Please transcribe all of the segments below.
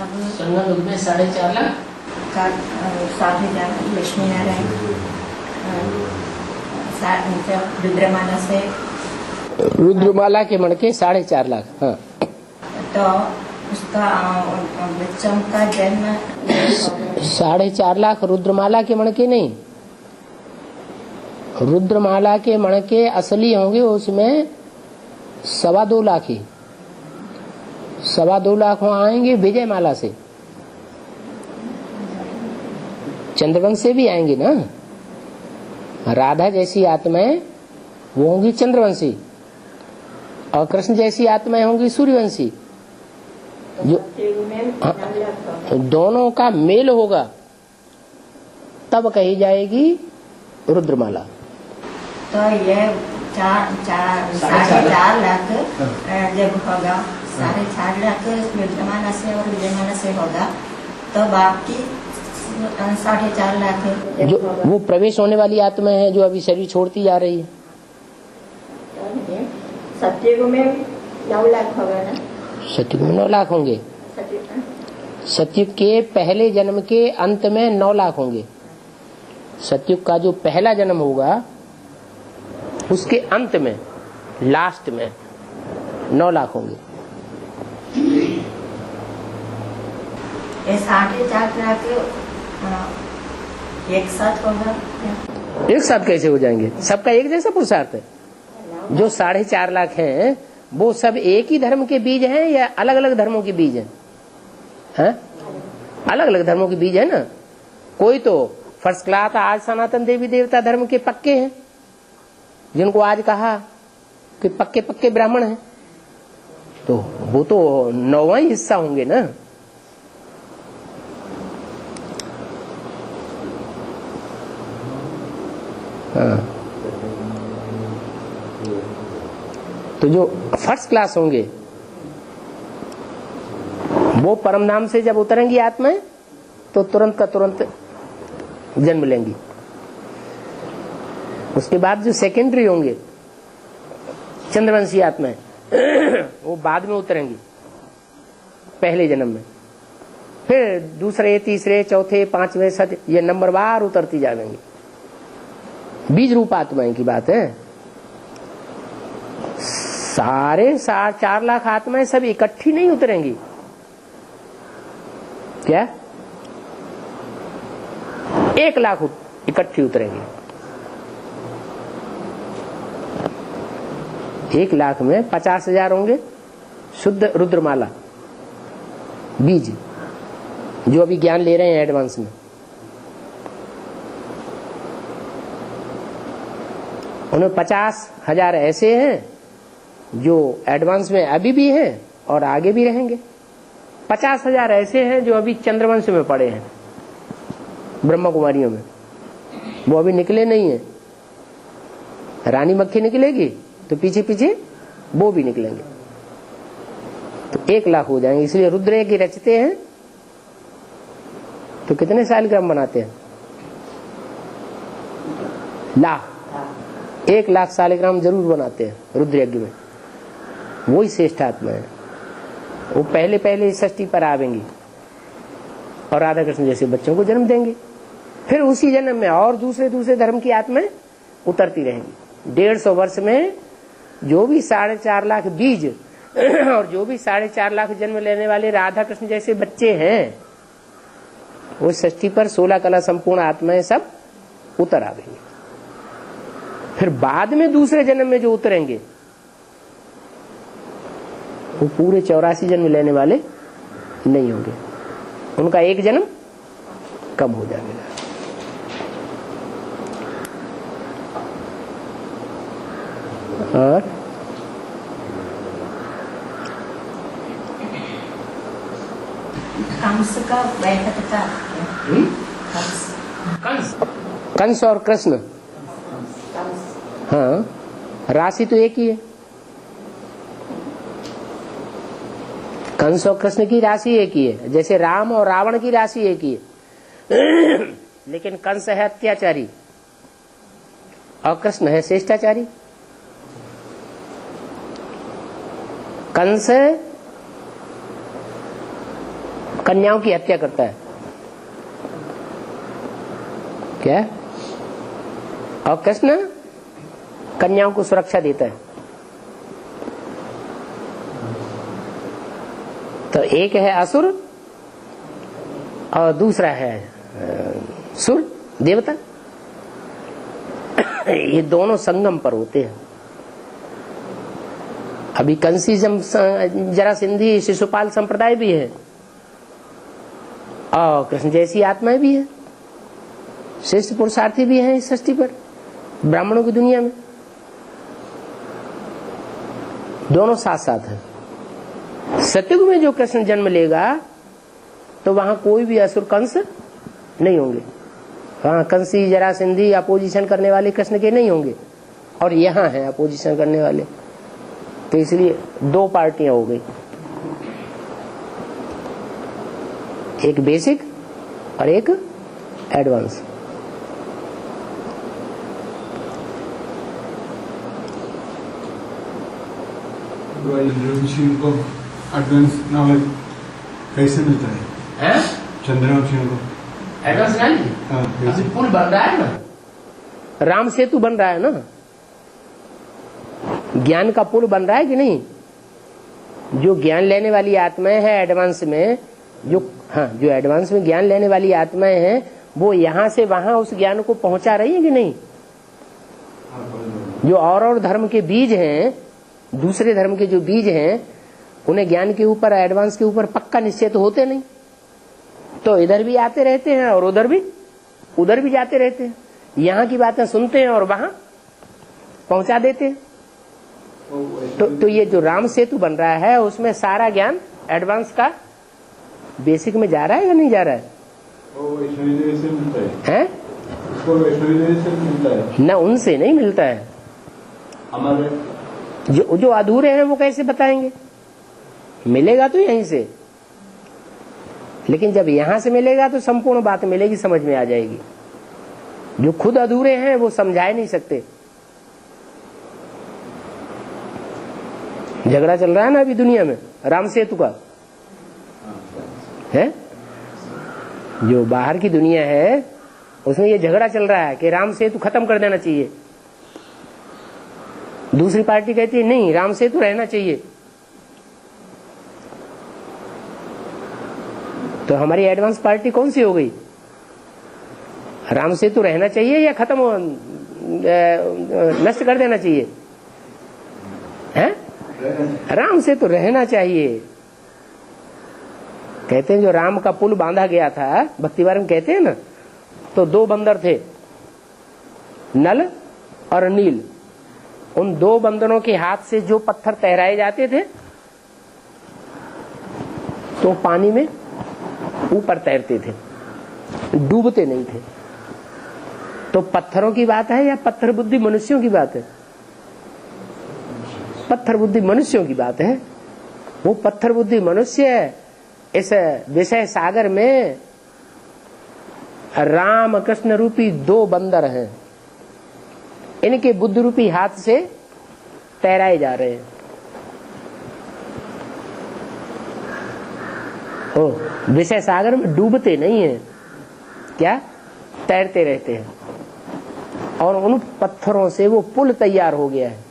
अब संगम युग में 4.5 लाख का 4,500 लक्ष्मी नारायण रुद्रमाला से रुद्रमाला के मणके 4.5 लाख। हाँ, तो उसका बच्चों का जन्म 4.5 लाख रुद्रमाला के मणके नहीं, रुद्रमाला के मणके असली होंगे उसमें 2.25 लाख ही, 2.25 लाख वहां आएंगे विजयमाला से, चंद्रवंश से भी आएंगे ना। राधा जैसी आत्माएं वो होंगी चंद्रवंशी और कृष्ण जैसी आत्माएं होंगी सूर्यवंशी। जो दोनों का मेल होगा तब कही जाएगी रुद्रमाला। तो ये 4.5 लाख जब होगा, 4.5 लाख रुद्रमाला से और विजयमाला से होगा, तो बाकी 4.5 लाख जो वो प्रवेश होने वाली आत्मा है जो अभी शरीर छोड़ती जा रही है। सतयुग में 9 लाख होगा ना? सतयुग में 9 लाख होंगे। सतयुग के पहले जन्म के अंत में 9 लाख होंगे। सतयुग का जो पहला जन्म होगा उसके अंत में, लास्ट में 9 लाख होंगे। ये 4.5 लाख एक साथ होगा? एक साथ कैसे हो जाएंगे? सबका एक जैसा पुरुषार्थ है। जो 4.5 लाख हैं वो सब एक ही धर्म के बीज हैं या अलग अलग धर्मों के बीज हैं? अलग अलग धर्मों के बीज है ना। कोई तो फर्स्ट क्लास आज सनातन देवी देवता धर्म के पक्के हैं, जिनको आज कहा कि पक्के पक्के ब्राह्मण हैं, तो वो तो 9वां ही हिस्सा होंगे ना। हाँ। तो जो फर्स्ट क्लास होंगे वो परम धाम से जब उतरेंगी आत्माएं तो तुरंत का तुरंत जन्म लेंगी। उसके बाद जो सेकेंडरी होंगे चंद्रवंशी आत्माएं वो बाद में उतरेंगी पहले जन्म में, फिर दूसरे तीसरे चौथे पांचवें सत ये नंबरवार उतरती जाएंगी। बीज रूप आत्माएं की बात है। 4.5 लाख आत्माएं सब इकट्ठी नहीं उतरेंगी। क्या 1 लाख इकट्ठी उतरेंगी। 1 लाख में 50,000 होंगे शुद्ध रुद्रमाला बीज, जो अभी ज्ञान ले रहे हैं एडवांस में। उनमें 50,000 ऐसे हैं जो एडवांस में अभी भी हैं और आगे भी रहेंगे। 50,000 ऐसे हैं जो अभी चंद्रवंश में पड़े हैं, ब्रह्मा कुमारियों में, वो अभी निकले नहीं है। रानी मक्खी निकलेगी तो पीछे पीछे वो भी निकलेंगे, तो 1 लाख हो जाएंगे। इसलिए रुद्र की रचते हैं तो कितने सालग्राम बनाते हैं? लाख, 1 लाख सालग्राम जरूर बनाते हैं रुद्र यज्ञ में। वही श्रेष्ठ आत्मा है। वो पहले पहले षष्ठी पर आवेंगी और राधा कृष्ण जैसे बच्चों को जन्म देंगे। फिर उसी जन्म में और दूसरे दूसरे धर्म की आत्माएं उतरती रहेंगी। 150 वर्ष में जो भी 4.5 लाख बीज और जो भी 4.5 लाख जन्म लेने वाले राधा कृष्ण जैसे बच्चे हैं, वो षष्ठी पर 16 कला संपूर्ण आत्माएं सब उतर आवेंगी। फिर बाद में दूसरे जन्म में जो उतरेंगे वो पूरे 84 जन्म लेने वाले नहीं होंगे, उनका 1 जन्म कम हो जाएगा। और कंस का बैठक का कंस और कृष्ण, हाँ, राशि तो एक ही है। कंस और कृष्ण की राशि एक ही है, जैसे राम और रावण की राशि एक ही है। लेकिन कंस है अत्याचारी और कृष्ण है श्रेष्ठाचारी। कंस कन्याओं की हत्या करता है। क्या? और कृष्ण कन्याओं को सुरक्षा देता है। तो एक है असुर और दूसरा है सुर, देवता। ये दोनों संगम पर होते हैं। अभी कंसी जरासंधी शिशुपाल संप्रदाय भी है और कृष्ण जैसी आत्माएं भी है, श्रेष्ठ पुरुषार्थी भी हैं इस सृष्टि पर, ब्राह्मणों की दुनिया में। दोनों साथ साथ हैं। सतयुग में जो कृष्ण जन्म लेगा तो वहां कोई भी असुर कंस नहीं होंगे। वहां कंसी जरासंधी अपोजिशन करने वाले कृष्ण के नहीं होंगे, और यहाँ है अपोजिशन करने वाले। तो इसलिए दो पार्टियां हो गई, एक बेसिक और एक एडवांस। को एडवांस नॉलेज कैसे मिलता है? चंद्रवंशियों को एडवांस नॉलेज? अभी पुल बन रहा है ना, राम सेतु बन रहा है ना, ज्ञान का पुल बन रहा है कि नहीं? जो ज्ञान लेने वाली आत्माएं हैं एडवांस में, जो एडवांस में ज्ञान लेने वाली आत्माएं हैं, वो यहाँ से वहां उस ज्ञान को पहुंचा रही है कि नहीं? जो और धर्म के बीज हैं, दूसरे धर्म के जो बीज हैं, उन्हें ज्ञान के ऊपर, एडवांस के ऊपर पक्का निश्चय तो होते नहीं, तो इधर भी आते रहते हैं और उधर भी जाते रहते हैं। यहाँ की बातें सुनते हैं और वहां पहुंचा देते हैं। तो ये जो राम सेतु बन रहा है उसमें सारा ज्ञान एडवांस का बेसिक में जा रहा है या नहीं जा रहा है? हैं? न उनसे नहीं मिलता है। हमारे जो अधूरे हैं वो कैसे बताएंगे? मिलेगा तो यहीं से, लेकिन जब यहां से मिलेगा तो संपूर्ण बात मिलेगी, समझ में आ जाएगी। जो खुद अधूरे हैं वो समझा नहीं सकते। झगड़ा चल रहा है ना अभी दुनिया में राम सेतु का, है? जो बाहर की दुनिया है उसमें ये झगड़ा चल रहा है कि राम सेतु खत्म कर देना चाहिए। दूसरी पार्टी कहती है नहीं, राम सेतु रहना चाहिए। तो हमारी एडवांस पार्टी कौन सी हो गई? राम सेतु रहना चाहिए या खत्म नष्ट कर देना चाहिए? हैं? राम सेतु रहना चाहिए। कहते हैं जो राम का पुल बांधा गया था, भक्तिवार में कहते हैं ना, तो दो बंदर थे, नल और नील। उन दो बंदरों के हाथ से जो पत्थर तैराए जाते थे तो पानी में ऊपर तैरते थे, डूबते नहीं थे। तो पत्थरों की बात है या पत्थर बुद्धि मनुष्यों की बात है? पत्थर बुद्धि मनुष्यों की बात है। वो पत्थर बुद्धि मनुष्य इस विषय सागर में राम कृष्ण रूपी दो बंदर हैं, इनके बुद्ध रूपी हाथ से तैराए जा रहे हैं। ओ, विषय सागर में डूबते नहीं है, क्या? तैरते रहते हैं। और उन पत्थरों से वो पुल तैयार हो गया है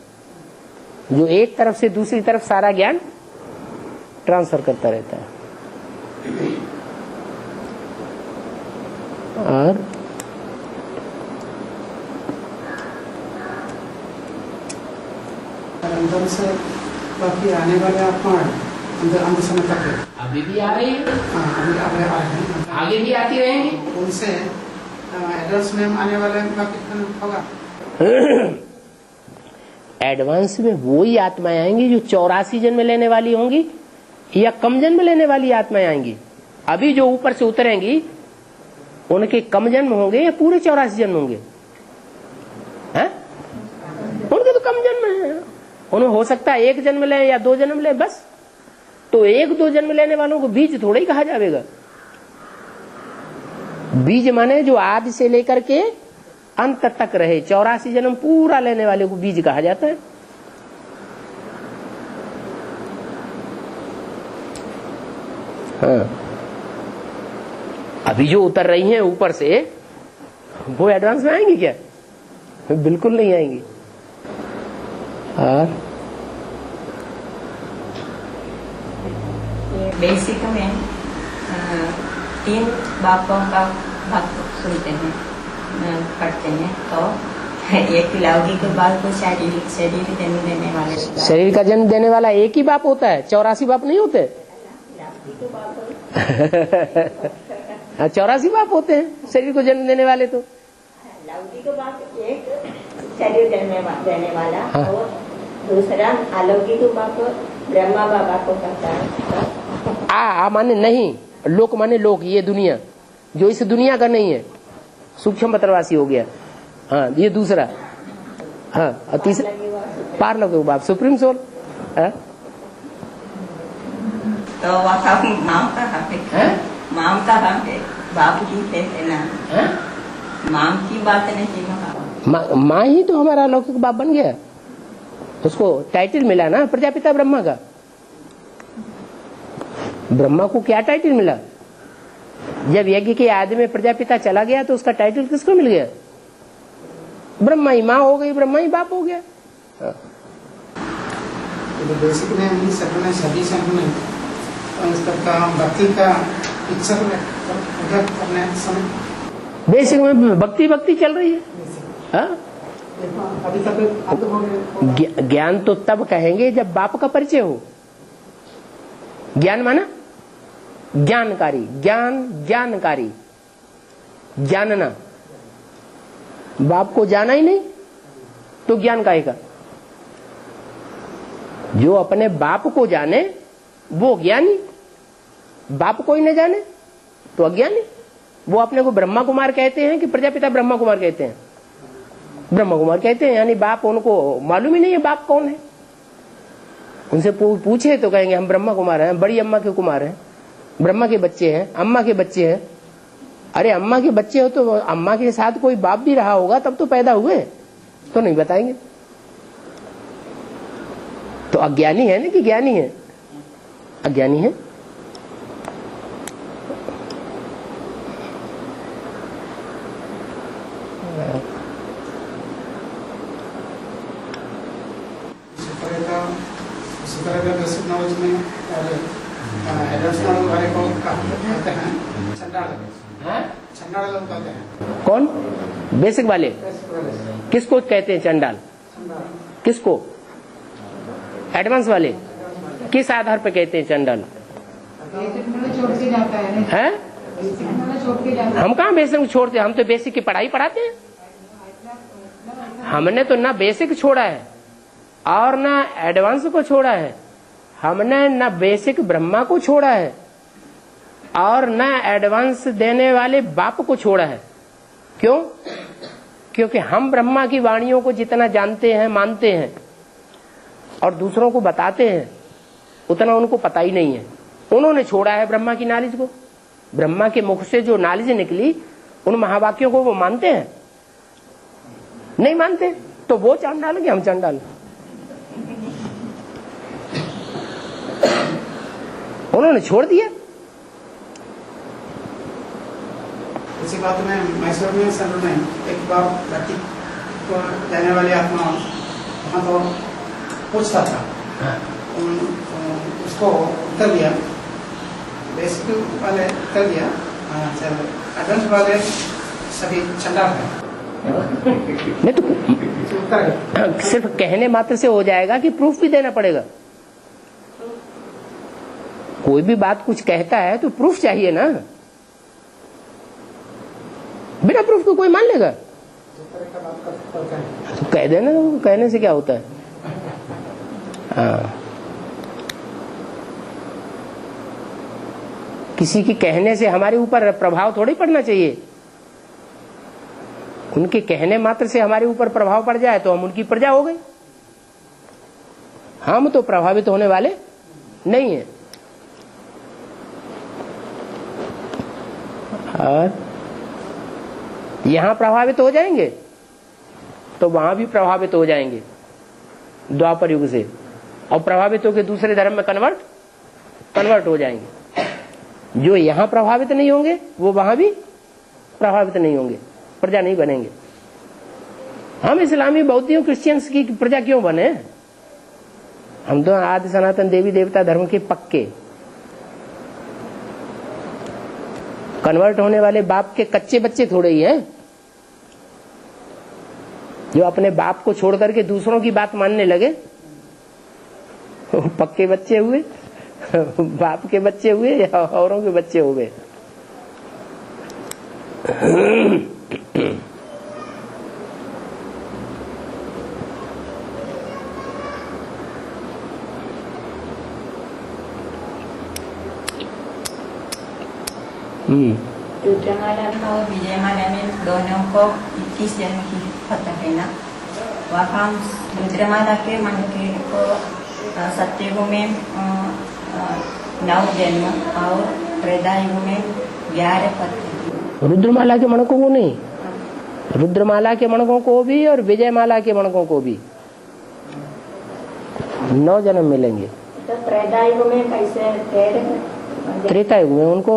जो एक तरफ से दूसरी तरफ सारा ज्ञान ट्रांसफर करता रहता है। और अंदर से बाकी आने वाले आत्मा अंदर समय तक है, अभी भी आ रही है। हाँ, अभी आ रहे हैं, आगे भी आती रहेंगी। उनसे एडल्ट में आने वाले बाकी होगा। एडवांस में वही आत्माएं आएंगी जो 84 जन्म लेने वाली होंगी या कम जन्म लेने वाली आत्माएं आएंगी। अभी जो ऊपर से उतरेंगी उनके कम जन्म होंगे या पूरे 84 जन्म होंगे? हैं? उनके तो कम जन्म है। उन्हें हो सकता है एक जन्म लें या दो जन्म लें बस। तो एक दो जन्म लेने वालों को बीज थोड़ा ही कहा जाएगा। बीज माने जो आदि से लेकर के अंत तक रहे, 84 जन्म पूरा लेने वाले को बीज कहा जाता है। हाँ, अभी जो उतर रही हैं ऊपर से वो एडवांस में आएंगी क्या? बिल्कुल नहीं आएंगी। और ये बेसिक में 3 बापों का भक्त सुनते हैं, पढ़ते हैं। तो एक लौकिक बाप को शरीर देने वाले, शरीर का जन्म देने वाला एक ही बाप होता है, 84 बाप नहीं होते। 84 बाप होते हैं शरीर को जन्म देने वाले। तो लौकिक बाप एक शरीर देने वाला, हाँ। और दूसरा अलौकिक बाप ब्रह्मा बाबा को कहता है। आ माने नहीं, लोक माने लोक, ये दुनिया जो इस दुनिया का नहीं है, सूक्ष्म पत्रवासी हो गया। हाँ, ये दूसरा। हाँ, और तीसरा पारलौकिक बाप, सुप्रीम सोल। हाँ? तो वहाँ माम कहाँ पे? माम कहाँ पे? बाप की कहते ना, माम की बात नहीं वहाँ। माँ ही तो हमारा अलौकिक बाप बन गया, उसको टाइटल मिला ना प्रजापिता ब्रह्मा का। ब्रह्मा को क्या टाइटल मिला? जब यज्ञ के आदि में प्रजापिता चला गया तो उसका टाइटल किसको मिल गया? ब्रह्मा ही माँ हो गई, ब्रह्मा ही बाप हो गया। तो बेसिक में हम सबने सभी सबने भक्ति का इच्छा करने समय बेसिक में भक्ति चल रही है। हाँ? अभी तक ज्ञान तो तब कहेंगे जब बाप का परिचय हो। ज्ञान माना ज्ञानकारी, जानकारी, जानना। बाप को जाना ही नहीं तो ज्ञान काहे का? जो अपने बाप को जाने वो ज्ञानी, बाप को ही न जाने तो अज्ञानी। वो अपने को ब्रह्मा कुमार कहते हैं कि प्रजापिता ब्रह्मा कुमार कहते हैं? ब्रह्मा कुमार कहते हैं, यानी बाप उनको मालूम ही नहीं है बाप कौन है। उनसे पूछे तो कहेंगे हम ब्रह्मा कुमार हैं, बड़ी अम्मा के कुमार हैं, ब्रह्मा के बच्चे हैं, अम्मा के बच्चे हैं। अरे अम्मा के बच्चे हो तो अम्मा के साथ कोई बाप भी रहा होगा तब तो पैदा हुए, तो नहीं बताएंगे। तो अज्ञानी है ना कि ज्ञानी है? अज्ञानी है। बेसिक नॉलेज में एडवांस नॉलेज वाले को कहते हैं चंडाल लोग कहते हैं। कौन? बेसिक वाले किसको कहते हैं चंडाल? किसको? एडवांस वाले किस आधार पर कहते हैं चंडाल? हैं? हम कहाँ बेसिक छोड़ते? हम तो बेसिक की पढ़ाई पढ़ाते हैं। हमने तो ना बेसिक छोड़ा है और ना एडवांस को छोड़ा है। हमने ना बेसिक ब्रह्मा को छोड़ा है और ना एडवांस देने वाले बाप को छोड़ा है। क्यों? क्योंकि हम ब्रह्मा की वाणियों को जितना जानते हैं, मानते हैं और दूसरों को बताते हैं, उतना उनको पता ही नहीं है। उन्होंने छोड़ा है ब्रह्मा की नॉलेज को। ब्रह्मा के मुख से जो नॉलेज निकली उन महावाक्यों को वो मानते हैं? नहीं मानते। तो वो चांडाल कि हम चांडाल? उन्होंने छोड़ दिया। इसी बात में मैसूर में सेंटर में एक बार भक्ति को जाने वाली आत्मा वहाँ तो पूछता था, उसको उत्तर दिया, बेसिक वाले उत्तर दिया, एडवांस वाले सभी चंडाल है। नहीं तो सिर्फ कहने मात्र से हो जाएगा कि प्रूफ भी देना पड़ेगा? कोई भी बात कुछ कहता है तो प्रूफ चाहिए ना। बिना प्रूफ को कोई मान लेगा? तो कह देना, कहने से क्या होता है? हाँ, किसी की कहने से हमारे ऊपर प्रभाव थोड़ी पड़ना चाहिए। उनके कहने मात्र से हमारे ऊपर प्रभाव पड़ जाए तो हम उनकी प्रजा हो गए। हम तो प्रभावित होने वाले नहीं है। और यहां प्रभावित हो जाएंगे तो वहां भी प्रभावित हो जाएंगे द्वापर युग से, और प्रभावित होकर दूसरे धर्म में कन्वर्ट हो जाएंगे। जो यहाँ प्रभावित नहीं होंगे वो वहां भी प्रभावित नहीं होंगे, प्रजा नहीं बनेंगे। हम इस्लामी बौद्धियों क्रिश्चियंस की प्रजा क्यों बने? हम तो आदि सनातन देवी देवता धर्म के पक्के, कन्वर्ट होने वाले बाप के कच्चे बच्चे थोड़े ही हैं जो अपने बाप को छोड़ करके दूसरों की बात मानने लगे। पक्के बच्चे हुए, बाप के बच्चे हुए या औरों के बच्चे हो गए। रुद्रमाला और विजयमाला में दोनों को 21 जन्म की पता है ना। वहाँ रुद्रमाला के मन के को सत्ययुग में 9 जन्म और त्रेतायुग में 11 पत्ते। रुद्रमाला के मणकों को नहीं, रुद्रमाला के मणकों को भी और विजयमाला के मणकों को भी 9 जन्म मिलेंगे। तो त्रेतायुग में कैसे? त्रेता युग में उनको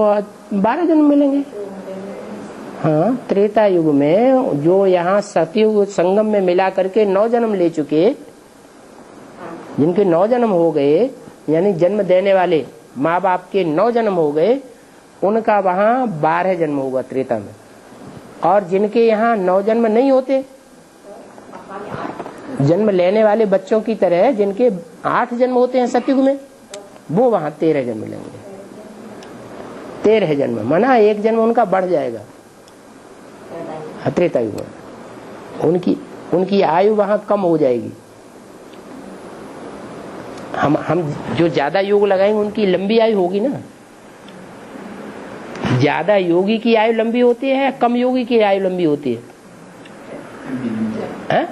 12 जन्म मिलेंगे। हाँ, त्रेता युग में जो यहाँ सतयुग संगम में मिला करके 9 जन्म ले चुके, जिनके 9 जन्म हो गए, यानी जन्म देने वाले माँ बाप के 9 जन्म हो गए, उनका वहाँ 12 जन्म होगा त्रेता में। और जिनके यहाँ 9 जन्म नहीं होते, जन्म लेने वाले बच्चों की तरह जिनके 8 जन्म होते हैं सतयुग में, वो वहाँ 13 जन्म मिलेंगे। 13 जन्म माना 1 जन्म उनका बढ़ जाएगा त्रेता युग में। उनकी आयु वहां कम हो जाएगी। हम जो ज्यादा योग लगाएंगे उनकी लंबी आयु होगी ना। ज्यादा योगी की आयु लंबी होती है, कम योगी की आयु लंबी होती है?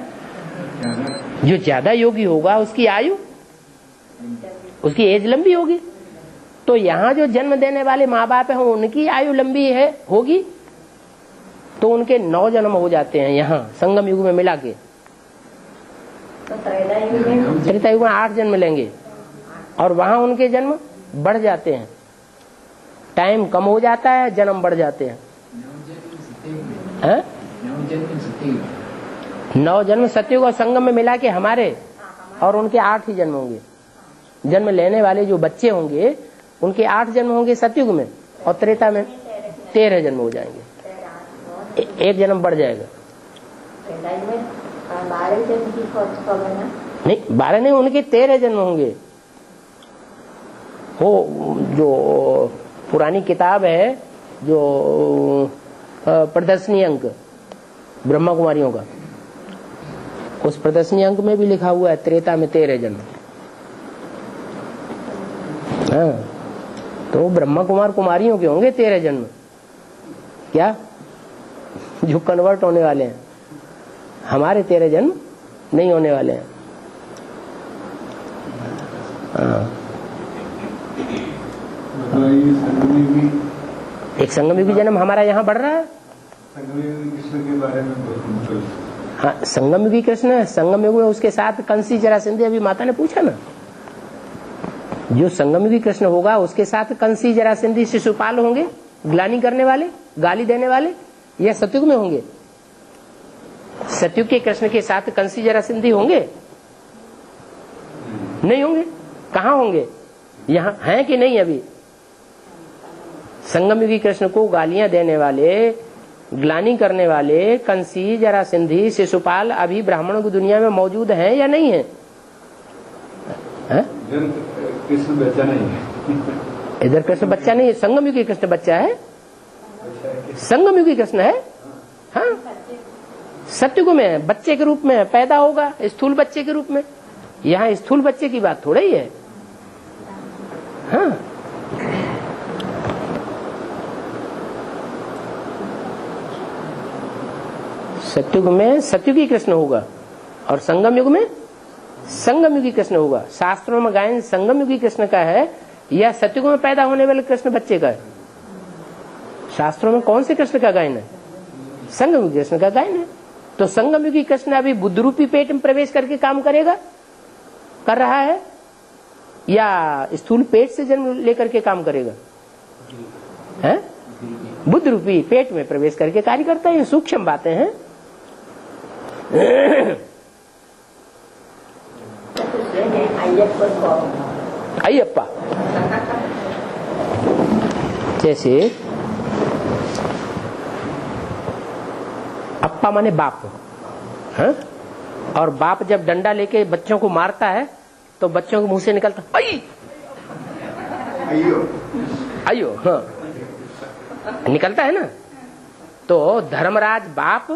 जो ज्यादा योगी होगा उसकी आयु, उसकी एज लंबी होगी। तो यहाँ जो जन्म देने वाले माँ बाप हैं उनकी आयु लंबी है होगी, तो उनके 9 जन्म हो जाते हैं यहाँ संगम युग में मिला के। तो त्रेता युग में 8 जन्म लेंगे और वहाँ उनके जन्म बढ़ जाते हैं। टाइम कम हो जाता है, जन्म बढ़ जाते हैं। 9 जन्म सतयुग और संगम में मिला के हमारे, और उनके 8 ही जन्म होंगे। जन्म लेने वाले जो बच्चे होंगे उनके 8 जन्म होंगे सतयुग में, और त्रेता में 13 जन्म हो जाएंगे। 1 जन्म बढ़ जाएगा। नहीं, 12 नहीं, उनके 13 जन्म होंगे। वो जो पुरानी किताब है जो प्रदर्शनी अंक ब्रह्मा कुमारियों का, उस प्रदर्शनी अंक में भी लिखा हुआ है त्रेता में 13 जन्म। हाँ, तो ब्रह्मा कुमार कुमारियों के होंगे 13 जन्म। क्या? जो कन्वर्ट होने वाले हैं। हमारे 13 जन्म नहीं होने वाले हैं। एक संगमयुगी जन्म हमारा यहाँ बढ़ रहा है। कृष्ण के बारे में हाँ, संगमयुगी कृष्ण, संगमयुग में उसके साथ कंसी जरासंधी, अभी माता ने पूछा ना, जो संगमयुगी कृष्ण होगा उसके साथ कंसी जरासंधी शिशुपाल होंगे, ग्लानि करने वाले, गाली देने वाले। यह सतयुग में होंगे। सतयुग के कृष्ण के साथ कंसी जरासंधी होंगे? नहीं होंगे। कहाँ होंगे? यहाँ हैं कि नहीं? अभी संगमयुगी कृष्ण को गालियां देने वाले, ग्लानि करने वाले कंसी जरासंधी शिशुपाल अभी ब्राह्मणों की दुनिया में मौजूद हैं या नहीं है? कृष्ण बच्चा नहीं है। इधर कृष्ण बच्चा नहीं है, संगमयुगी कृष्ण बच्चा है। संगमयुगी कृष्ण है। हाँ, सतयुग में बच्चे के रूप में पैदा होगा, स्थूल बच्चे के रूप में। यहाँ स्थूल बच्चे की बात थोड़ा ही है। हाँ, सतयुग में सतयुगी कृष्ण होगा और संगम युग में संगमयुगी कृष्ण होगा। शास्त्रों में गायन संगमयुगी कृष्ण का है या सतयुग में पैदा होने वाले कृष्ण बच्चे का है? शास्त्रों में कौन से कृष्ण का गायन है? संगमयुगी कृष्ण का गायन है। तो संगमयुगी कृष्ण अभी बुद्ध रूपी पेट में प्रवेश करके काम करेगा, कर रहा है, या स्थूल पेट से जन्म लेकर के काम करेगा? हैं? बुद्ध रूपी पेट में प्रवेश करके कार्य करता है। ये सूक्ष्म बातें हैं। अय्यप्पा जैसे अप्पा माने बाप है? और बाप जब डंडा लेके बच्चों को मारता है तो बच्चों के मुंह से निकलता आई अयो, हाँ निकलता है ना। तो धर्मराज बाप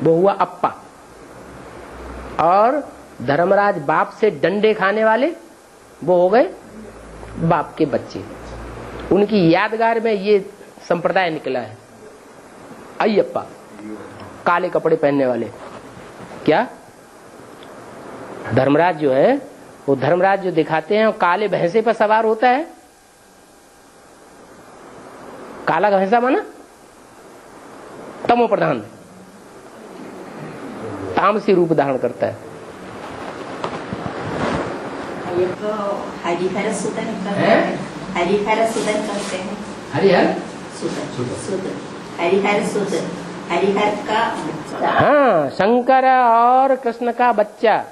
वो हुआ अप्पा, और धर्मराज बाप से डंडे खाने वाले वो हो गए बाप के बच्चे। उनकी यादगार में ये संप्रदाय निकला है, अय्यप्पा, काले कपड़े पहनने वाले। क्या धर्मराज जो है वो धर्मराज जो दिखाते हैं, काले भैंसे पर सवार होता है। काला भैंसा माना तमो प्रधान, तामसी रूप धारण करता है। ये तो हरिहर सुदन करते हैं, हरिहर सुदन करते हैं। हरिहर सुदन, हरिहर सुदन, हरिहर का बच्चा। हाँ, शंकर और कृष्ण का बच्चा,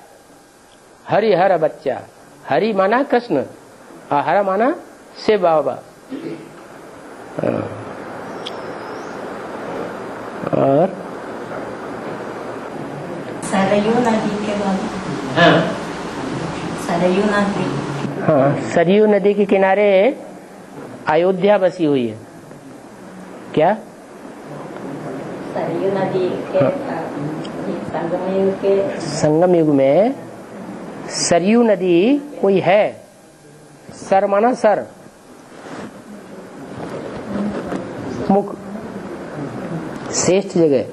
हरिहर बच्चा। हरि माना कृष्ण और हर माना शिव बाबा। और सरयू नदी के बाद, सरयू नदी, हाँ सरयू नदी के किनारे अयोध्या बसी हुई है। क्या सरयू नदी के संगम युग में सरयू नदी कोई है। सर माना सर, मुख, श्रेष्ठ जगह,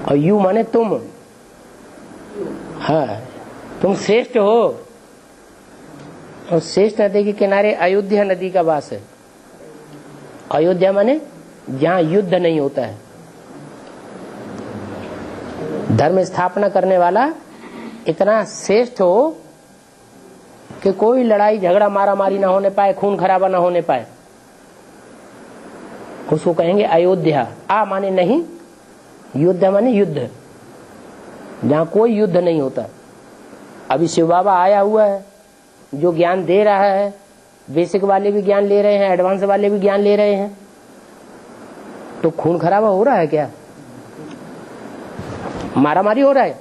और यू माने तुम। हाँ, तुम श्रेष्ठ हो। और श्रेष्ठ नदी के किनारे अयोध्या नदी का वास है। अयोध्या माने जहाँ युद्ध नहीं होता है। धर्म स्थापना करने वाला इतना श्रेष्ठ हो कि कोई लड़ाई झगड़ा मारा मारी ना होने पाए, खून खराबा ना होने पाए, उसको कहेंगे अयोध्या। आ माने नहीं, युद्ध माने युद्ध, जहाँ कोई युद्ध नहीं होता। अभी शिव बाबा आया हुआ है जो ज्ञान दे रहा है। बेसिक वाले भी ज्ञान ले रहे हैं, एडवांस वाले भी ज्ञान ले रहे हैं। तो खून खराबा हो रहा है क्या? मारा मारी हो रहा है?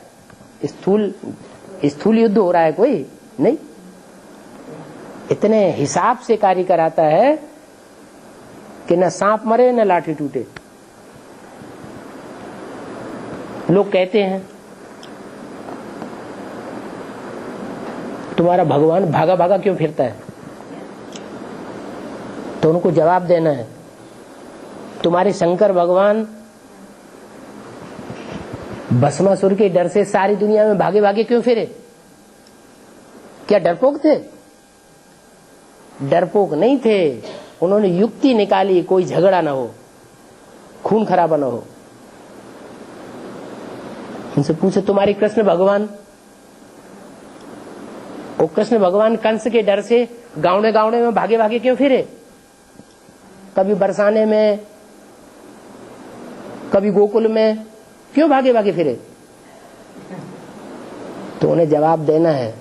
स्थूल युद्ध हो रहा है? कोई नहीं। इतने हिसाब से कार्य कराता है कि न सांप मरे न लाठी टूटे। लोग कहते हैं तुम्हारा भगवान भागा भागा क्यों फिरता है? तो उनको जवाब देना है, तुम्हारे शंकर भगवान भस्मासुर के डर से सारी दुनिया में भागे भागे क्यों फिरे? क्या डरपोक थे? डरपोक नहीं थे। उन्होंने युक्ति निकाली, कोई झगड़ा ना हो, खून खराबा ना हो। उनसे पूछे तुम्हारे कृष्ण भगवान, वो कृष्ण भगवान कंस के डर से गावड़े गावड़े में भागे भागे क्यों फिरे? कभी बरसाने में, कभी गोकुल में, क्यों भागे भागे फिरे? तो उन्हें जवाब देना है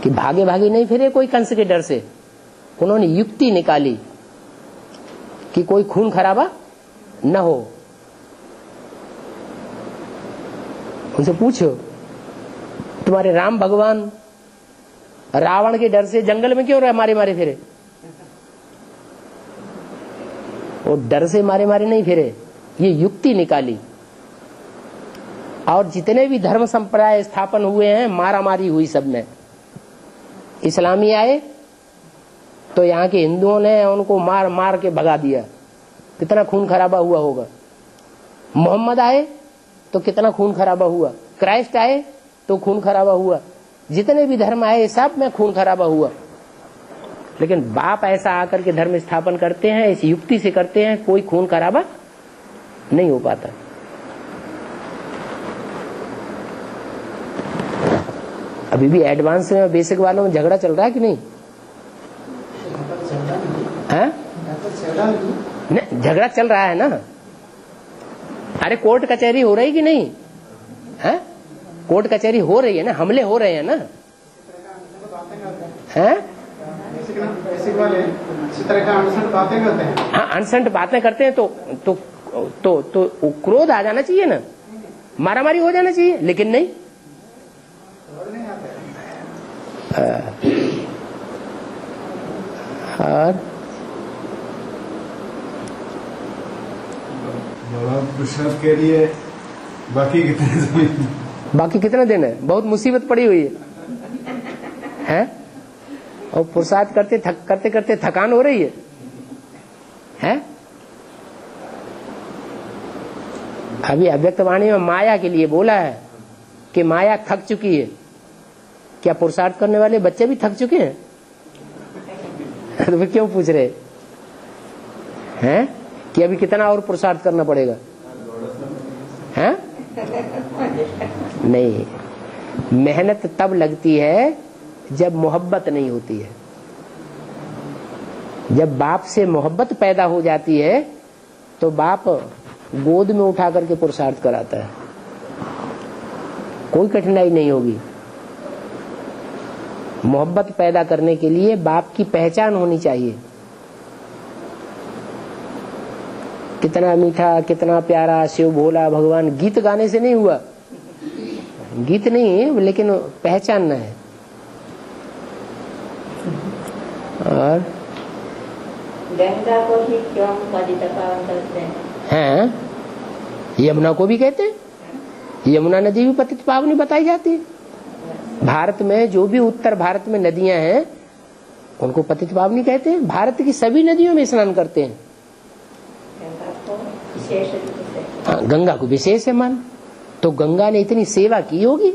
कि भागे भागे नहीं फिरे कोई कंस के डर से। उन्होंने युक्ति निकाली कि कोई खून खराबा न हो। उनसे पूछो तुम्हारे राम भगवान रावण के डर से जंगल में क्यों मारे मारे फिरे? वो डर से मारे मारे नहीं फिरे, ये युक्ति निकाली। और जितने भी धर्म संप्रदाय स्थापन हुए हैं, मारा मारी हुई सब में। इस्लामी आए तो यहाँ के हिंदुओं ने उनको मार मार के भगा दिया, कितना खून खराबा हुआ होगा। मोहम्मद आए तो कितना खून खराबा हुआ। क्राइस्ट आए तो खून खराबा हुआ। जितने भी धर्म आए सब में खून खराबा हुआ। लेकिन बाप ऐसा आकर के धर्म स्थापन करते हैं, इस युक्ति से करते हैं, कोई खून खराबा नहीं हो पाता। अभी भी एडवांस में बेसिक वालों में झगड़ा चल रहा है कि नहीं? हैं? नहीं, झगड़ा चल रहा है ना। अरे कोर्ट कचहरी हो रही कि नहीं है? कोर्ट कचहरी हो रही है ना, हमले हो रहे हैं ना। हैं? इसी तरह का अनसंट बातें करते हैं। हाँ, अनसंट बातें करते हैं तो क्रोध आ जाना चाहिए ना, मारामारी हो जाना चाहिए, लेकिन नहीं। और प्रसाद के लिए बाकी कितना दिन है? बहुत मुसीबत पड़ी हुई है? और प्रसाद करते करते थकान हो रही है? अभी अव्यक्त वाणी में माया के लिए बोला है कि माया थक चुकी है। क्या पुरुषार्थ करने वाले बच्चे भी थक चुके हैं? तो फिर क्यों पूछ रहे हैं कि अभी कितना और पुरुषार्थ करना पड़ेगा? हैं? नहीं, मेहनत तब लगती है जब मोहब्बत नहीं होती है। जब बाप से मोहब्बत पैदा हो जाती है तो बाप गोद में उठा करके पुरुषार्थ कराता है, कोई कठिनाई नहीं होगी। मोहब्बत पैदा करने के लिए बाप की पहचान होनी चाहिए। कितना मीठा, कितना प्यारा, शिव भोला भगवान, गीत गाने से नहीं हुआ, गीत नहीं, लेकिन पहचानना है। और गंगा को भी क्यों पतित पावन करते हैं? यमुना को भी कहते हैं, यमुना नदी भी पतित पावनी बताई जाती है। भारत में जो भी उत्तर भारत में नदियां हैं उनको पतित पावनी कहते हैं। भारत की सभी नदियों में स्नान करते हैं। गंगा को विशेष है मान। तो गंगा ने इतनी सेवा की होगी,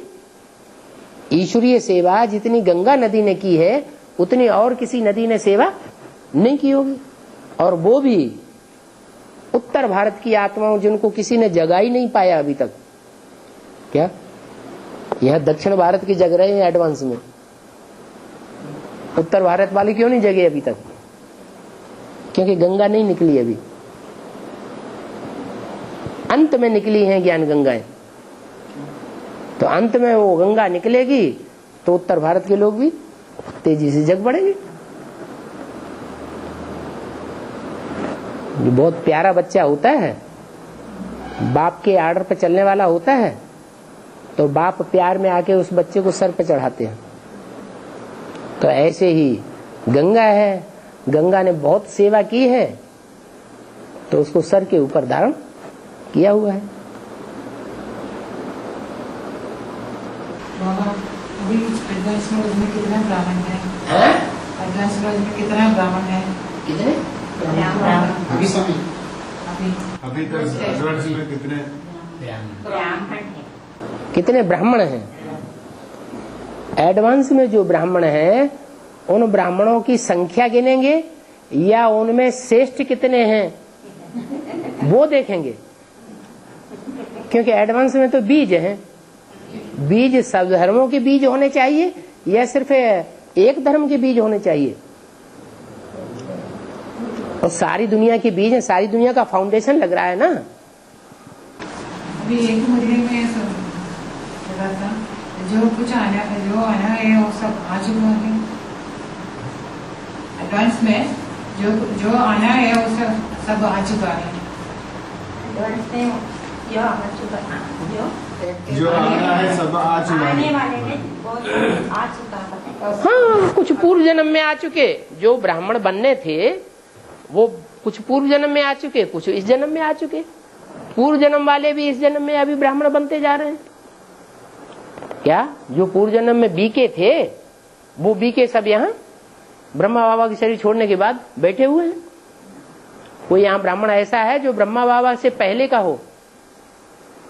ईश्वरीय सेवा जितनी गंगा नदी ने की है उतनी और किसी नदी ने सेवा नहीं की होगी। और वो भी उत्तर भारत की आत्माओं जिनको किसी ने जगा ही नहीं पाया अभी तक। क्या यह दक्षिण भारत की जग रहे हैं एडवांस में, उत्तर भारत वाले क्यों नहीं जगे अभी तक? क्योंकि गंगा नहीं निकली अभी, अंत में निकली हैं ज्ञान गंगाएं। तो अंत में वो गंगा निकलेगी तो उत्तर भारत के लोग भी तेजी से जग बढ़ेंगे। बहुत प्यारा बच्चा होता है, बाप के आर्डर पे चलने वाला होता है, तो बाप प्यार में आके उस बच्चे को सर पे चढ़ाते हैं। तो ऐसे ही गंगा है, गंगा ने बहुत सेवा की है तो उसको सर के ऊपर धारण किया हुआ है। अभी एडवांस नॉलेज में कितना ब्राह्मण है? एडवांस नॉलेज में कितना ब्राह्मण है? कितने? अभी समय अभी तक एडवांस में कितने ब्राह्मण है? कितने ब्राह्मण हैं? एडवांस में जो ब्राह्मण हैं उन ब्राह्मणों की संख्या गिनेंगे या उनमें श्रेष्ठ कितने हैं वो देखेंगे। क्योंकि एडवांस में तो बीज हैं, बीज सब धर्मों के बीज होने चाहिए या सिर्फ एक धर्म के बीज होने चाहिए? और सारी दुनिया के बीज हैं, सारी दुनिया का फाउंडेशन लग रहा है ना। अभी एक महीने में सब था, जो कुछ आना है वो सब आ चुका है। एडवांस में जो आना है वो सब आ चुका है। एडवांस में जो आ चुका जो आना है सब आ चुका आने है। वाले में बहुत आ चुका है। हाँ, कुछ पूर्व जन्म में आ चुके, जो ब्राह्मण बनने थे वो कुछ पूर्व जन्म में आ चुके, कुछ इस जन्म में आ चुके। पूर्व जन्म वाले भी इस जन्म में अभी ब्राह्मण बनते जा रहे हैं। क्या जो पूर्व जन्म में बीके थे वो बीके सब यहाँ ब्रह्मा बाबा के शरीर छोड़ने के बाद बैठे हुए हैं। कोई यहाँ ब्राह्मण ऐसा है जो ब्रह्मा बाबा से पहले का हो,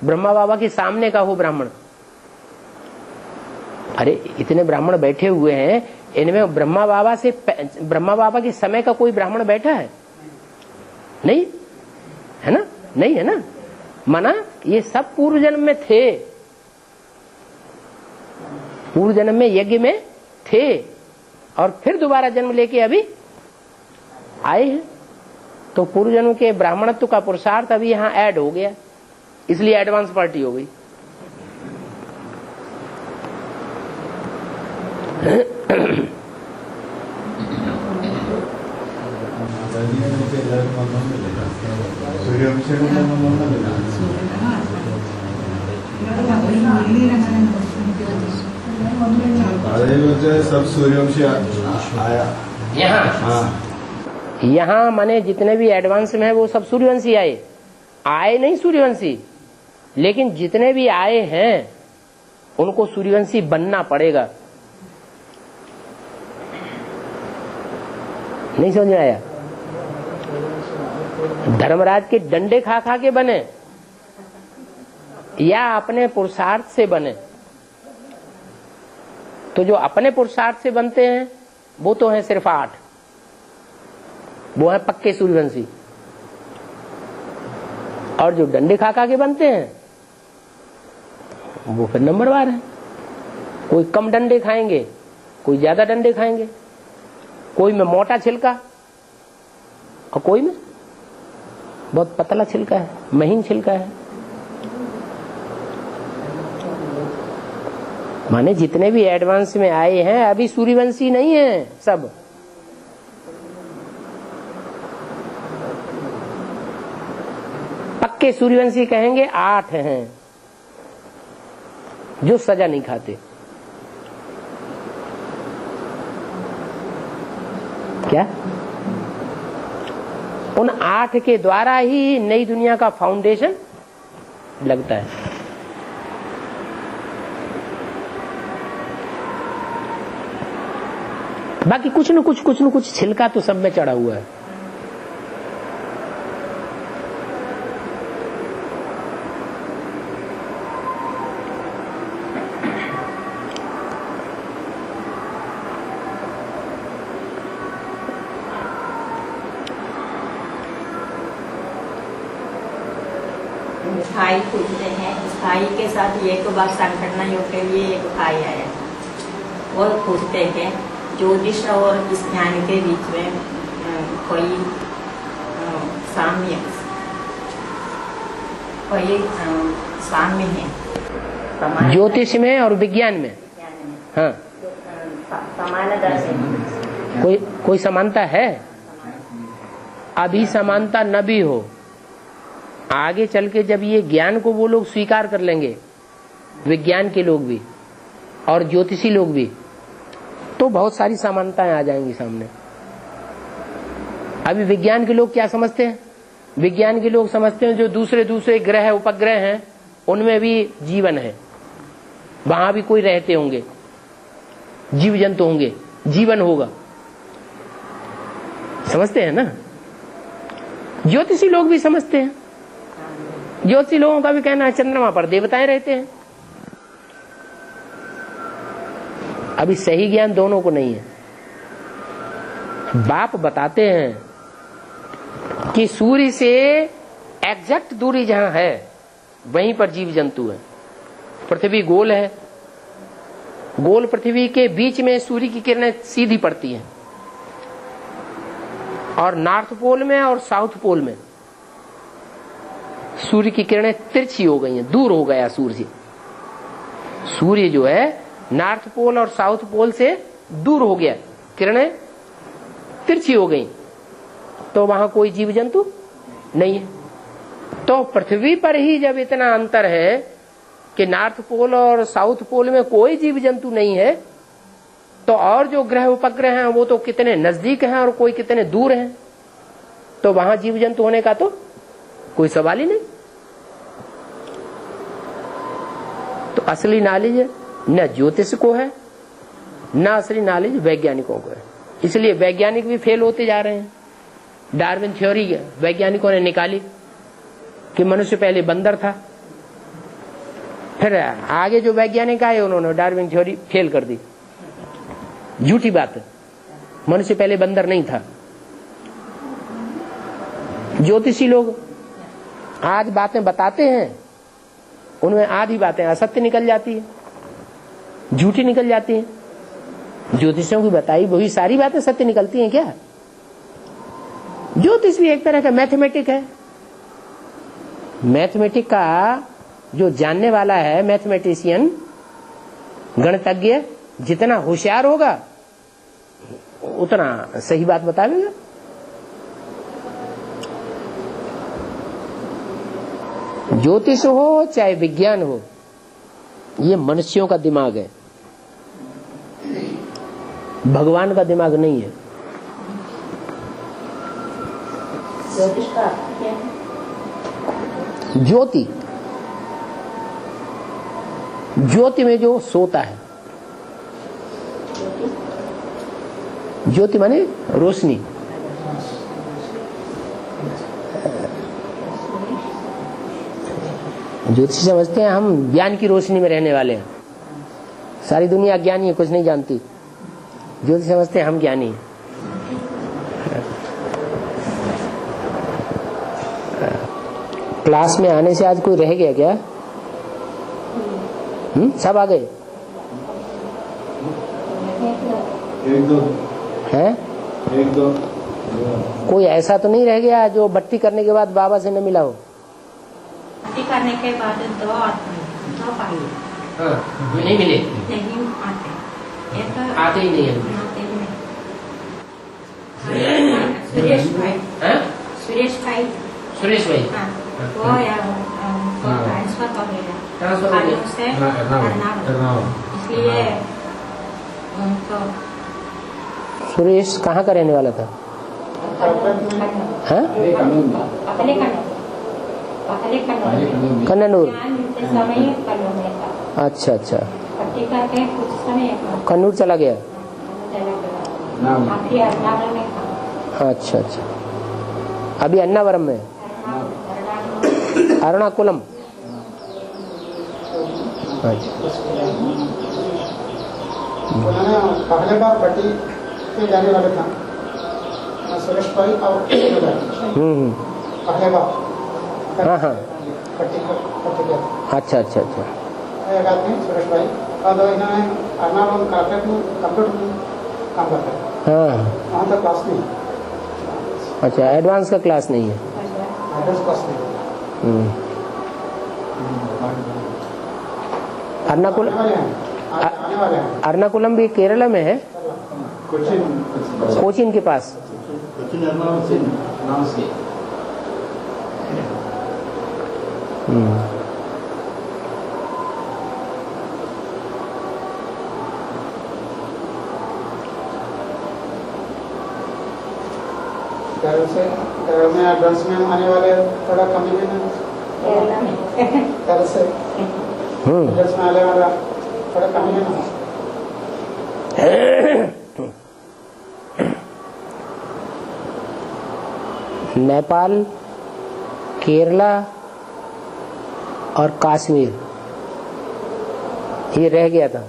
ब्रह्मा बाबा के सामने का हो ब्राह्मण? अरे इतने ब्राह्मण बैठे हुए हैं, इनमें ब्रह्मा बाबा के समय का कोई ब्राह्मण बैठा है? नहीं है ना, नहीं है ना। माना ये सब पूर्व जन्म में थे, पूर्व जन्म में यज्ञ में थे और फिर दोबारा जन्म लेके अभी आए हैं, तो पूर्व जन्म के ब्राह्मणत्व का पुरुषार्थ अभी यहाँ ऐड हो गया, इसलिए एडवांस पार्टी हो गई। सब सूर्यवंशी आया यहाँ माने जितने भी एडवांस में है वो सब सूर्यवंशी आए नहीं सूर्यवंशी, लेकिन जितने भी आए हैं उनको सूर्यवंशी बनना पड़ेगा। नहीं समझ में आया? धर्मराज के डंडे खा खा के बने या अपने पुरुषार्थ से बने? तो जो अपने पुरुषार्थ से बनते हैं वो तो है सिर्फ 8, वो है पक्के सूर्यवंशी। और जो डंडे खा खा के बनते हैं वो फिर नंबरवार है। कोई कम डंडे खाएंगे, कोई ज्यादा डंडे खाएंगे, कोई में मोटा छिलका और कोई में बहुत पतला छिलका है, महीन छिलका है। माने जितने भी एडवांस में आए हैं अभी सूर्यवंशी नहीं है सब। पक्के सूर्यवंशी कहेंगे 8 हैं जो सजा नहीं खाते। क्या? उन 8 के द्वारा ही नई दुनिया का फाउंडेशन लगता है। बाकी कुछ न कुछ छिलका तो सब में चढ़ा हुआ है। भाई पूछते हैं, इस भाई के साथ एक बार संगठन योग के लिए एक भाई आया, वो पूछते हैं ज्योतिष और विज्ञान के बीच में कोई साम्य है ज्योतिष में और विज्ञान में? हाँ, समान दर्शन कोई समानता है? अभी समानता न भी हो, आगे चल के जब ये ज्ञान को वो लोग स्वीकार कर लेंगे, विज्ञान के लोग भी और ज्योतिषी लोग भी, तो बहुत सारी समानताएं आ जाएंगी सामने। अभी विज्ञान के लोग क्या समझते हैं? विज्ञान के लोग समझते हैं जो दूसरे ग्रह उपग्रह हैं उनमें भी जीवन है, वहां भी कोई रहते होंगे, जीव जंतु होंगे, जीवन होगा। समझते हैं ना? ज्योतिषी लोग भी समझते हैं। ज्योतिषी लोगों का भी कहना है चंद्रमा पर देवताएं रहते हैं। अभी सही ज्ञान दोनों को नहीं है। बाप बताते हैं कि सूर्य से एग्जैक्ट दूरी जहां है वहीं पर जीव जंतु है। पृथ्वी गोल है, गोल पृथ्वी के बीच में सूर्य की किरणें सीधी पड़ती हैं, और नॉर्थ पोल में और साउथ पोल में सूर्य की किरणें तिरछी हो गई हैं, दूर हो गया सूर्य से। सूर्य जो है नॉर्थ पोल और साउथ पोल से दूर हो गया, किरणें तिरछी हो गई, तो वहां कोई जीव जंतु नहीं है। तो पृथ्वी पर ही जब इतना अंतर है कि नॉर्थ पोल और साउथ पोल में कोई जीव जंतु नहीं है, तो और जो ग्रह उपग्रह हैं वो तो कितने नजदीक हैं और कोई कितने दूर हैं, तो वहां जीव जंतु होने का तो कोई सवाल ही नहीं। तो असली नॉलेज न ज्योतिष को है, न असली नॉलेज वैज्ञानिकों को है। इसलिए वैज्ञानिक भी फेल होते जा रहे हैं। डार्विन थ्योरी वैज्ञानिकों ने निकाली कि मनुष्य पहले बंदर था, फिर आगे जो वैज्ञानिक आए उन्होंने डार्विन थ्योरी फेल कर दी। झूठी बात है, मनुष्य पहले बंदर नहीं था। ज्योतिषी लोग आज बातें बताते हैं, उनमें आधी बातें असत्य निकल जाती है, झूठी निकल जाती है। ज्योतिषियों की बताई वही सारी बातें सत्य निकलती हैं क्या? ज्योतिष भी एक तरह का मैथमेटिक है। मैथमेटिक का जो जानने वाला है, मैथमेटिशियन, गणितज्ञ, जितना होशियार होगा उतना सही बात बतावेगा। ज्योतिष हो चाहे विज्ञान हो, ये मनुष्यों का दिमाग है, भगवान का दिमाग नहीं है। ज्योतिष का क्या है? ज्योति, ज्योति में जो सोता है, ज्योति माने रोशनी। ज्योतिष समझते हैं हम ज्ञान की रोशनी में रहने वाले हैं। सारी दुनिया अज्ञानी है, कुछ नहीं जानती। ज्योतिष समझते हैं हम ज्ञानी हैं। क्लास में आने से आज कोई रह गया क्या? सब आ गए? एक दो हैं? एक दो कोई ऐसा तो नहीं रह गया जो बट्टी करने के बाद बाबा से न मिला हो? बट्टी करने के बाद दो पाए नहीं मिले, नहीं आते, एक आते ही नहीं है। आते ही नहीं। सुरेश भाई, सुरेश भाई, सुरेश भाई, हाँ, वो यार ट्रांसफर हो गया ट्रांसफर हो गया से एर्नाकुलम। इसलिए उनको सुरेश कहाँ का रहने वाला था? हाँ? कन्नूर। समय था। अच्छा अच्छा, पट्टी करके कुछ समय कन्नूर चला गया। आखिरी एर्नाकुलम में था। अच्छा अच्छा, अभी अन्नावरम में, एर्नाकुलम। अच्छा, उन्होंने पहले बार बट्टी पे जाने वाले था सुरेश भाई और पहले बार। हाँ हाँ, बट्टी पे अच्छा अच्छा अच्छा, एक आदमी सुरेश भाई और इन्होंने एर्नाकुलम कंप्यूटर में काम करता है। हाँ। वहाँ तक क्लास नहीं, अच्छा, एडवांस का क्लास नहीं है। एडवांस क्लास नहीं। एर्नाकुलम, आने वाले हैं। एर्नाकुलम भी केरला में है, कोचिन कोचीन के पास। कोचिन एर्नाकुलम से नाम से केरल में एडवांस में आने वाले थोड़ा कमी में केरल से एडवांस में आने वाला थोड़ा कमी है ना। नेपाल, केरला और कश्मीर ये रह गया था,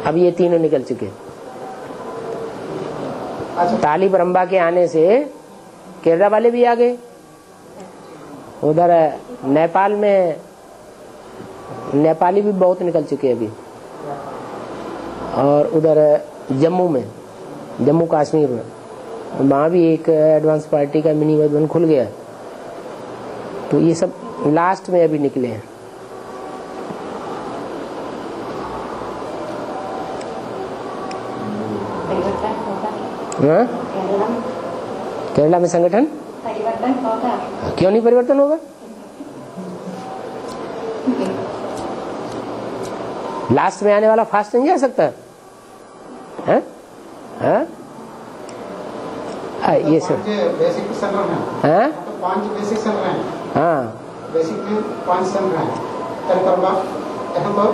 अब ये तीनों निकल चुके। ताली ब्रह्मा के आने से केरला वाले भी आ गए। उधर नेपाल में नेपाली भी बहुत निकल चुके अभी, और उधर जम्मू में, जम्मू कश्मीर में, वहाँ भी एक एडवांस पार्टी का मिनी भवन खुल गया। तो ये सब लास्ट में अभी निकले हैं। हाँ? केरला में संगठन परिवर्तन होगा। क्यों नहीं परिवर्तन होगा? लास्ट में आने वाला फास्ट नहीं जा सकता है? हाँ? ये सब बेसिक सेंटर है। हाँ? तो 5 बेसिक सेंटर हैं। हाँ, बेसिक में 5 सेंटर हैं। तरकरबा यहाँ पर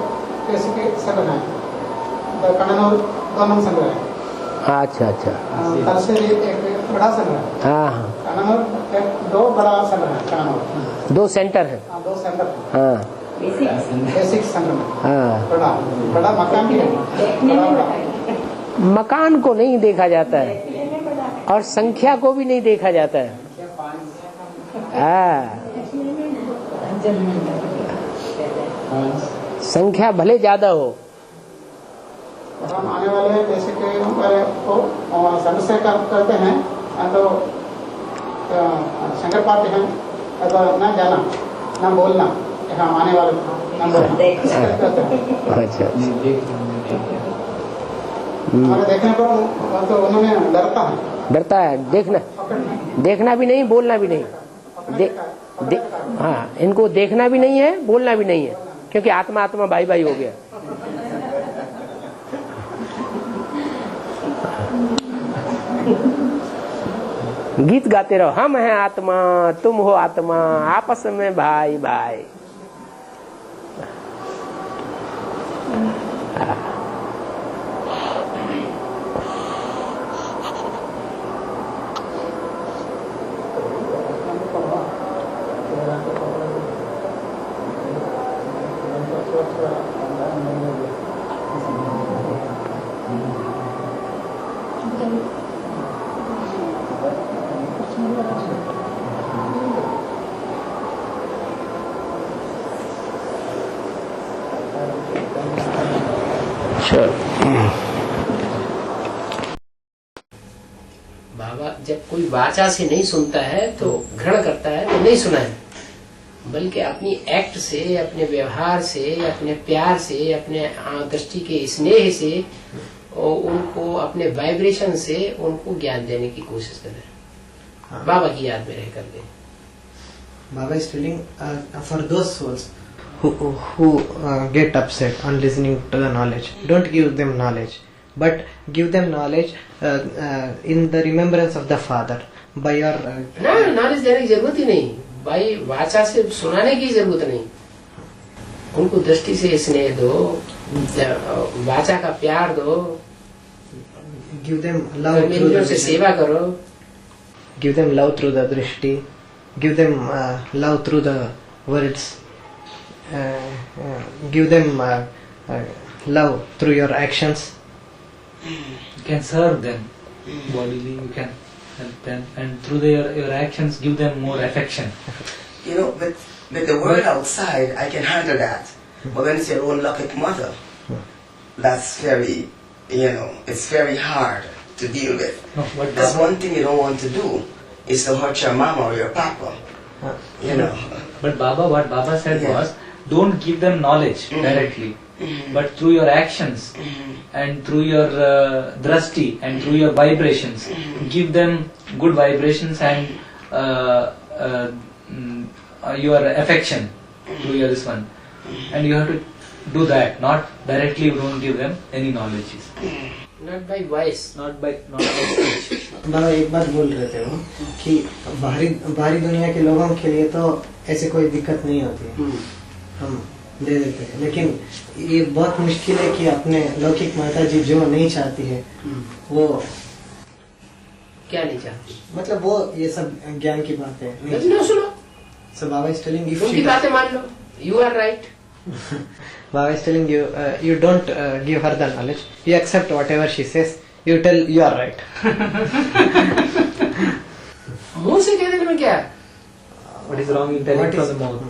बेसिक सेंटर हैं। कन्नौर 2 नंबर सेंटर है। अच्छा अच्छा, तलसेरी एक बड़ा सेंटर है। हाँ हाँ, कन्नौर 2 बड़ा सेंटर है। कन्नौर 2 सेंटर है। 2 सेंटर है। हाँ बेसिक सेंटर में हाँ, बड़ा बड़ा मकान भी है। मकान को नहीं देखा जाता है और संख्या को भी नहीं देखा जाता है। हाँ, संख्या भले ज्यादा हो। हम आने वाले बेसिक को सेंटर से करते हैं तो शंकर पाते हैं अब न जाना न बोलना यहाँ आने वाले न बोलना। अच्छा हमारे देखने पर तो उन्होंने डरता है, देखना भी नहीं, बोलना भी नहीं। हाँ, इनको देखना भी नहीं है, बोलना भी नहीं है, क्योंकि आत्मा आत्मा भाई भाई हो गया। गीत गाते रहो, हम हैं आत्मा, तुम हो आत्मा, आपस में भाई भाई। बाबा जब कोई वाचा से नहीं सुनता है तो घृण करता है, तो नहीं सुना है, बल्कि अपनी एक्ट से, अपने व्यवहार से, अपने प्यार से, अपने दृष्टि के स्नेह से, उनको अपने वाइब्रेशन से उनको ज्ञान देने की कोशिश कर रहे हैं। बाबा की याद में रह कर दे। Baba is telling for those souls who get upset on listening to the knowledge, don't give them knowledge, but give them knowledge in the remembrance of the Father by your knowledge देने की जरूरत ही नहीं, भाई वाचा से सुनाने की जरूरत नहीं, उनको दृष्टि से स्नेह दो, वाचा का प्यार दो, give them love through the से सेवा करो, give them love through the drishti, give them love through the words, give them love through your actions. You can serve them bodily, you can help them, and through your actions give them more affection. You know, with the world outside, I can handle that. But when it's your own Lokik mother, that's very, it's very hard to deal with. No, but That's Baba, one thing you don't want to do, is to hurt your mama or your papa. But Baba, what Baba said was, don't give them knowledge directly, but through your actions and through your drashti and through your vibrations, give them good vibrations and your affection through your this one. And you have to do that, not directly. You don't give them any knowledge. not by voice, Not by speech. बाबा एक बात बोल रहे थे वो कि बाहरी दुनिया के लोगों के लिए तो ऐसे कोई दिक्कत नहीं होती है, हम दे देते हैं, लेकिन ये बहुत मुश्किल है कि अपने लौकिक माता जी जो नहीं चाहती है वो क्या नहीं चाहती, मतलब वो ये सब ज्ञान की बातें न सुनो, So Baba is telling if उनकी बातें मान लो, you are right. Baba is telling you, you don't give her the knowledge. You accept whatever she says. You tell you are right. मुंह से कह देने में क्या है? What is wrong in telling What from is- the mouth?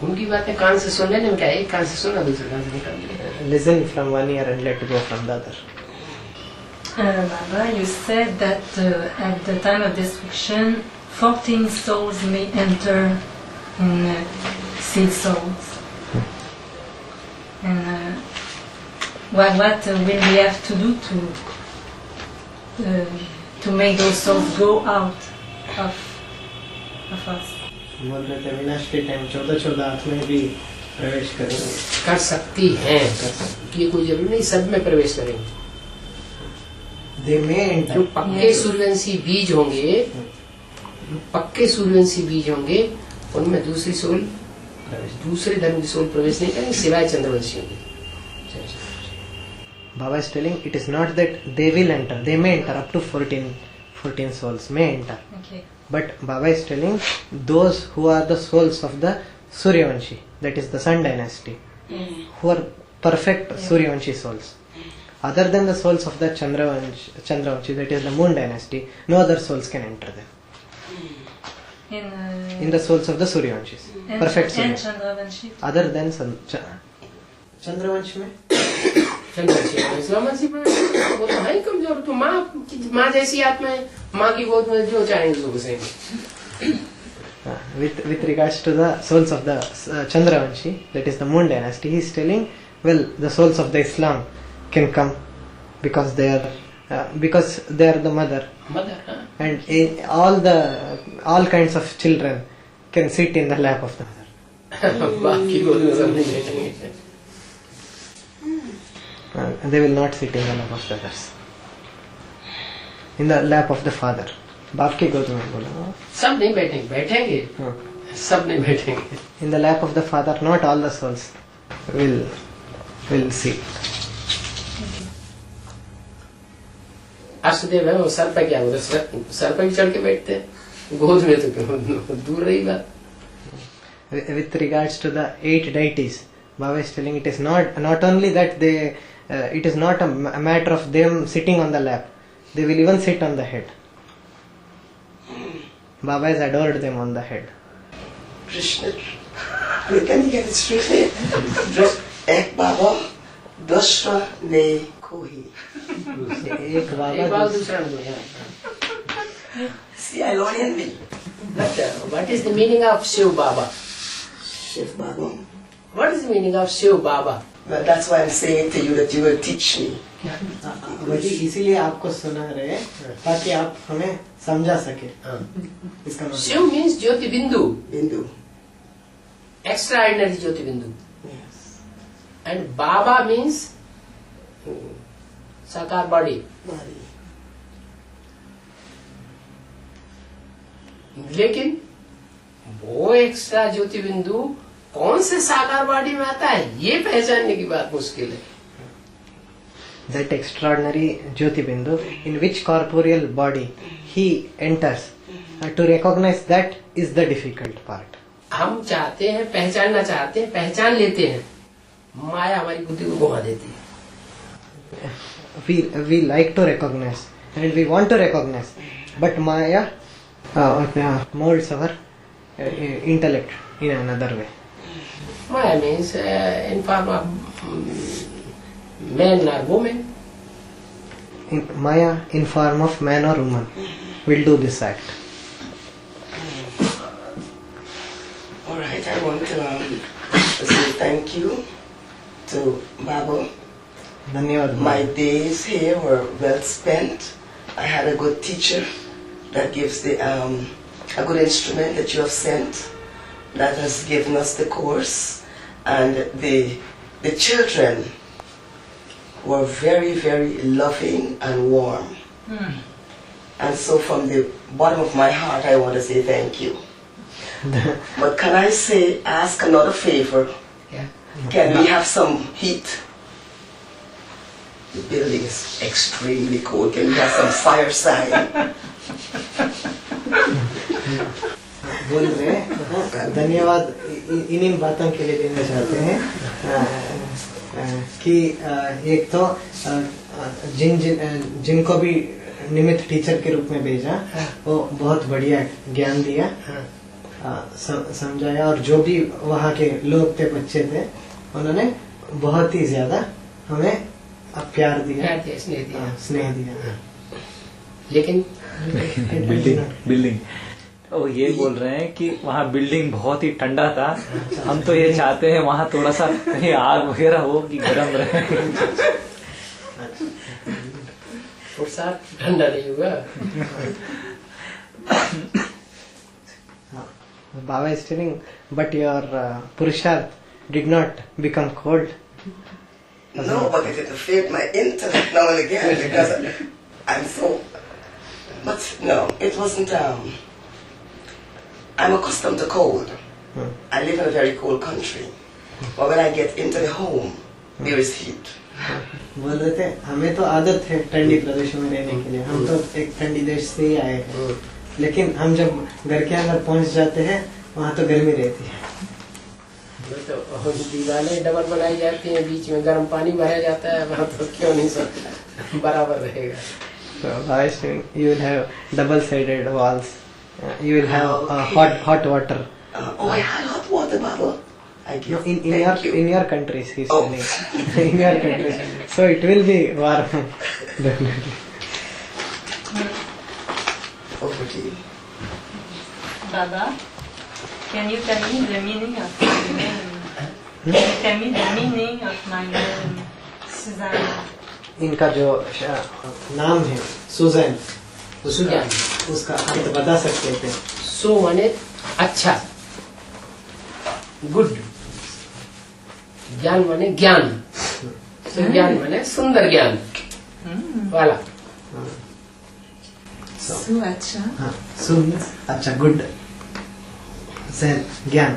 उनकी बातें कान से सुन लेने में क्या है? एक कान से सुना, दूसरे कान से निकाल दिया। Listen from one ear and let go from the other. Baba, you said that at the time of destruction, 14 souls may enter in seed souls. And what will we have to do to make those souls go out of us? बोल रहे थे विनाश के time 14 आत्माएं भी प्रवेश करेंगे, कर सकती हैं, ये कोई जरूरी नहीं सब में प्रवेश करेंगे। they may जो enter. पक्के सूर्यवंशी बीज होंगे, पक्के सूर्यवंशी बीज होंगे, उनमें दूसरी सोल, दूसरे धर्म की सोल प्रवेश नहीं करेंगे सिवाय चंद्रवंशियों के। Baba is telling it is not that they will enter, they may enter up to 14 souls may enter. Okay. But Baba is telling those who are the souls of the Suryavanshi, that is the Sun dynasty, who are perfect Suryavanshi souls. Other than the souls of the Chandravanshi, that is the Moon dynasty, no other souls can enter them. In the souls of the Suryavanshis, perfect and Suryavanshi. Chandravanshi. Other than Chandravanshi में चंद्रवंशी इस्लामवंशी में वो तो है ही कमजोर, तो माँ जैसी आत्मा है, माँ की गोद में जो चाहेंगे उसको घुसेंगे। With regards to the souls of the Chandravanshi, that is the Moon dynasty, he is telling, well, the souls of the Islam can come because they are the mother, and all kinds of children can sit in the lap of the mother. बाप की गोद में सब नहीं बैठेंगे। They will not sit in the lap of the others, in the lap of the father. बाप की गोद में बोला, सब नहीं बैठेंगे, बैठेंगे, सब नहीं बैठेंगे। In the lap of the father, not all the souls will sit. अर्शदेव है वो सर पे क्या बोलते, सर पे भी चढ़ के बैठते हैं, गोद में तो क्यों, दूर रही बात। With regards to the 8 deities, Baba is telling it is not only that they, it is not a matter of them sitting on the lap, they will even sit on the head. Baba has adored them on the head. Krishna, can you get it straight? Ek Baba, Dashra ne kohi. एक बाबा दूसरा नहीं। See, I learned in me. What is the meaning of Shiv Baba? Shiv Baba. What is the meaning of Shiv Baba? Well, that's why I'm saying it to you that you will teach me. वही इसीलिए आपको सुना रहे ताकि आप हमें समझा सके इसका मतलब। शिव means ज्योति बिंदु, Bindu. extraordinary ज्योति बिंदु, and Baba means साकार बॉडी। लेकिन वो एक्स्ट्रा ज्योति बिंदु कौन से साकार बॉडी में आता है, ये पहचानने की बात मुश्किल है। That extraordinary Jyoti Bindu, in which corporeal body he enters, to recognize that is the difficult part. हम चाहते हैं, पहचानना चाहते हैं, पहचान लेते हैं, माया हमारी बुद्धि को घुमा देती है। We like to recognize and we want to recognize, but Maya molds our intellect in another way. Maya means in form of man or woman. Maya in form of man or woman will do this act. Alright, I want to say thank you to Baba. My days here were well spent. I had a good teacher that gives a good instrument that you have sent, that has given us the course, and the children were very, very loving and warm. And so from the bottom of my heart I want to say thank you. But can I ask another favor? Yeah. Can we have some heat? The building is extremely cold. Can we have some fireside? बोल रहे हैं, धन्यवाद इन्हीं बातों के लिए देना चाहते हैं कि एक तो जिनको भी निमित्त टीचर के रूप में भेजा, वो बहुत बढ़िया ज्ञान दिया, समझाया, और जो भी वहाँ के लोग थे, बच्चे थे, उन्होंने बहुत ही ज्यादा हमें प्यार दिया, स्नेह दिया। लेकिन बिल्डिंग वो ये बोल रहे हैं कि वहाँ बिल्डिंग बहुत ही ठंडा था, हम तो ये चाहते हैं वहाँ थोड़ा सा कहीं आग वगैरह हो कि गर्म रहे। ठंडा नहीं होगा। Baba is telling, but your Purusharth did not become cold. No, but it affected my intellect now and again because I'm so. But no, it wasn't. I'm accustomed to cold. I live in a very cold country. But when I get into the home, there is heat. बोल रहे थे, हमें तो आदत है ठंडी प्रदेशों में रहने के लिए, हम तो एक ठंडी देश से ही आए हैं, लेकिन हम जब घर के अंदर पहुंच जाते हैं वहाँ तो गर्मी रहती है। तो दीवारें डबल बनाई जाती हैं, बीच में गर्म पानी बहाया जाता है, वहाँ तो क्यों नहीं सब बराबर रहेगा। So you will have double-sided walls. You will have hot water. Oh, I had hot water, Baba. I give. In your countries, he's Oh. telling. In your countries, so it will be war. Definitely. Over to you. Baba, can you tell me the meaning of my name? Can you tell me the meaning of my name, Susanna? इनका जो नाम है Suzanne, Suzanne, उसका अर्थ बता सकते थे? सो माने अच्छा, गुड, ज्ञान माने ज्ञान, सुज्ञान माने सुंदर ज्ञान वाला। सु अच्छा, हाँ, सुन अच्छा, गुड, जैन ज्ञान।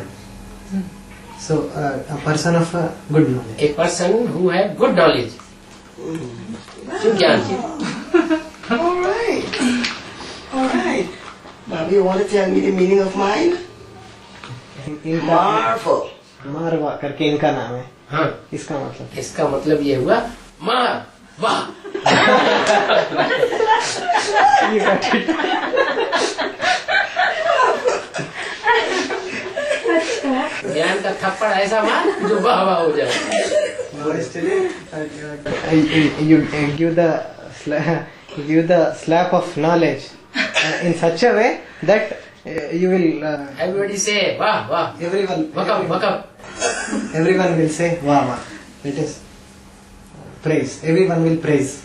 So a person of good knowledge. A person who have good knowledge. सुज्ञान। All right. Baba, you want to tell me the meaning of mine? Marvel. मारवा करके इनका नाम है। हाँ, इसका मतलब इसका मतलब ये हुआ मार वाह। ज्ञान का थप्पड़ ऐसा मार जो वाह वाह हो जाए। You give the slap of knowledge in such a way that you will Everybody say वाह वाह। everyone will say wow wow. It is praise. Everyone will praise.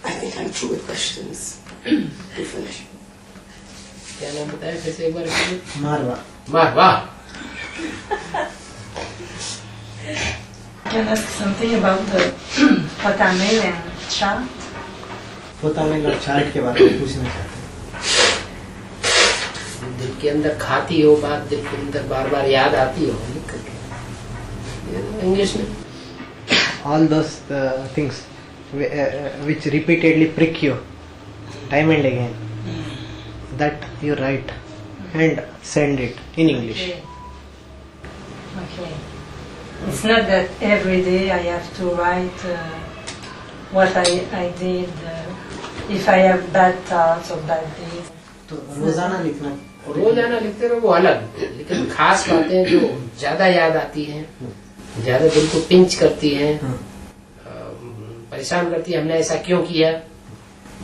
I think I'm through with questions. We finish. क्या नाम बताया फिर से एक बार? मारवा। मारवा। Can I ask something about the Potamil and chart? पोतामिल और chart के बारे में पूछना चाहते हैं। दिल के अंदर खाती हो बात, दिल के अंदर बार बार याद आती हो, लिख करके इंग्लिश में। All those things which repeatedly prick you time and again, that you write and send it in English. Okay. It's not that every day I have to write what I did, if I have bad thoughts or bad days. तो रोजाना लिखना। रोजाना लिखते रहो वो अलग, लेकिन खास बातें जो ज्यादा याद आती हैं, ज्यादा दिल को पिंच करती हैं, परेशान करती है, हमने ऐसा क्यों किया,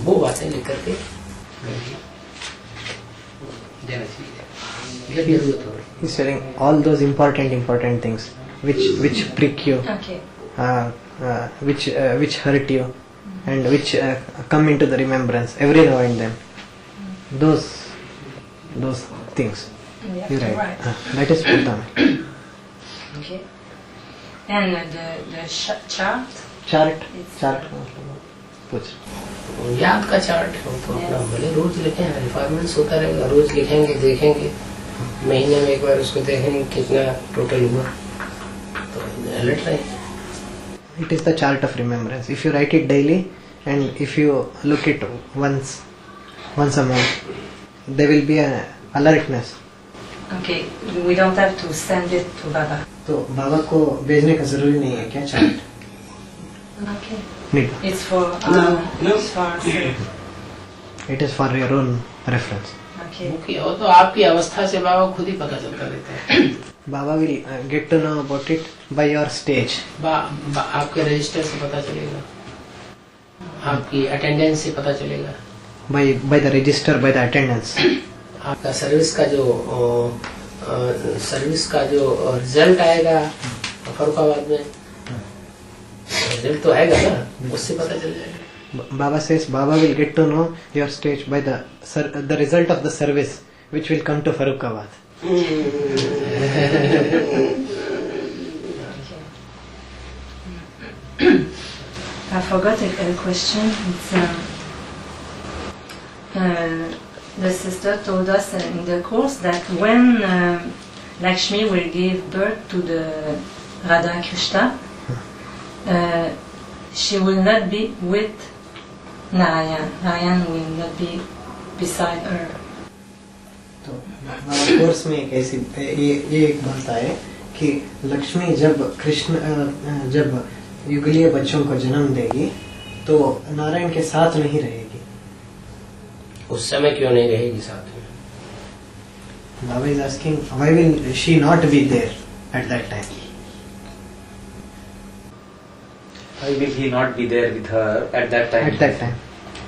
वो बातें लिख करके देना चाहिए। He's telling all those important things which prick you, Okay. which hurt you, and which come into the remembrance every now and then. Those things. We have You to write. write. That is Potamil. Okay. And the chart? Chart का मतलब कुछ याद का chart हो तो अपना भले रोज लिखें, रिफाइनमेंट होता रहेगा, रोज लिखेंगे, देखेंगे, महीने में एक बार उसको देखेंगे कितना टोटल हुआ, तो अलर्ट रहेंगे। It is the chart of remembrance. If you write it daily and if you look it once a month, there will be an alertness. Okay. We don't have to send it to Baba. तो बाबा को भेजने का जरूरी नहीं है क्या chart? Okay. Need. It's for No. It's for ourselves. It is for your own reference. Okay. वो तो आपकी अवस्था से बाबा खुद ही पता चलता रहता है। Baba will get to know about it by your stage. आपके रजिस्टर से पता चलेगा, आपकी अटेंडेंस से पता चलेगा, By the register, by the attendance. आपका सर्विस का जो रिजल्ट आएगा फरुखाबाद में, रिजल्ट तो आएगा ना, उससे पता चल जाएगा। Baba says Baba will get to know your stage by the result of the service which will come to Farrukhabad. I forgot a question. It's, the sister told us in the course that when Lakshmi will give birth to the Radha Krishna, she will not be with Narayan. Narayan will not be beside her. तो course में एक ऐसी ये एक बात है कि लक्ष्मी जब युगलीय बच्चों को जन्म देगी तो नारायण के साथ नहीं रहेगी। उस समय क्यों नहीं रहेगी साथ में? Baba is asking, why will she not be there at that time? Why will he not be there with her at that time? At that time.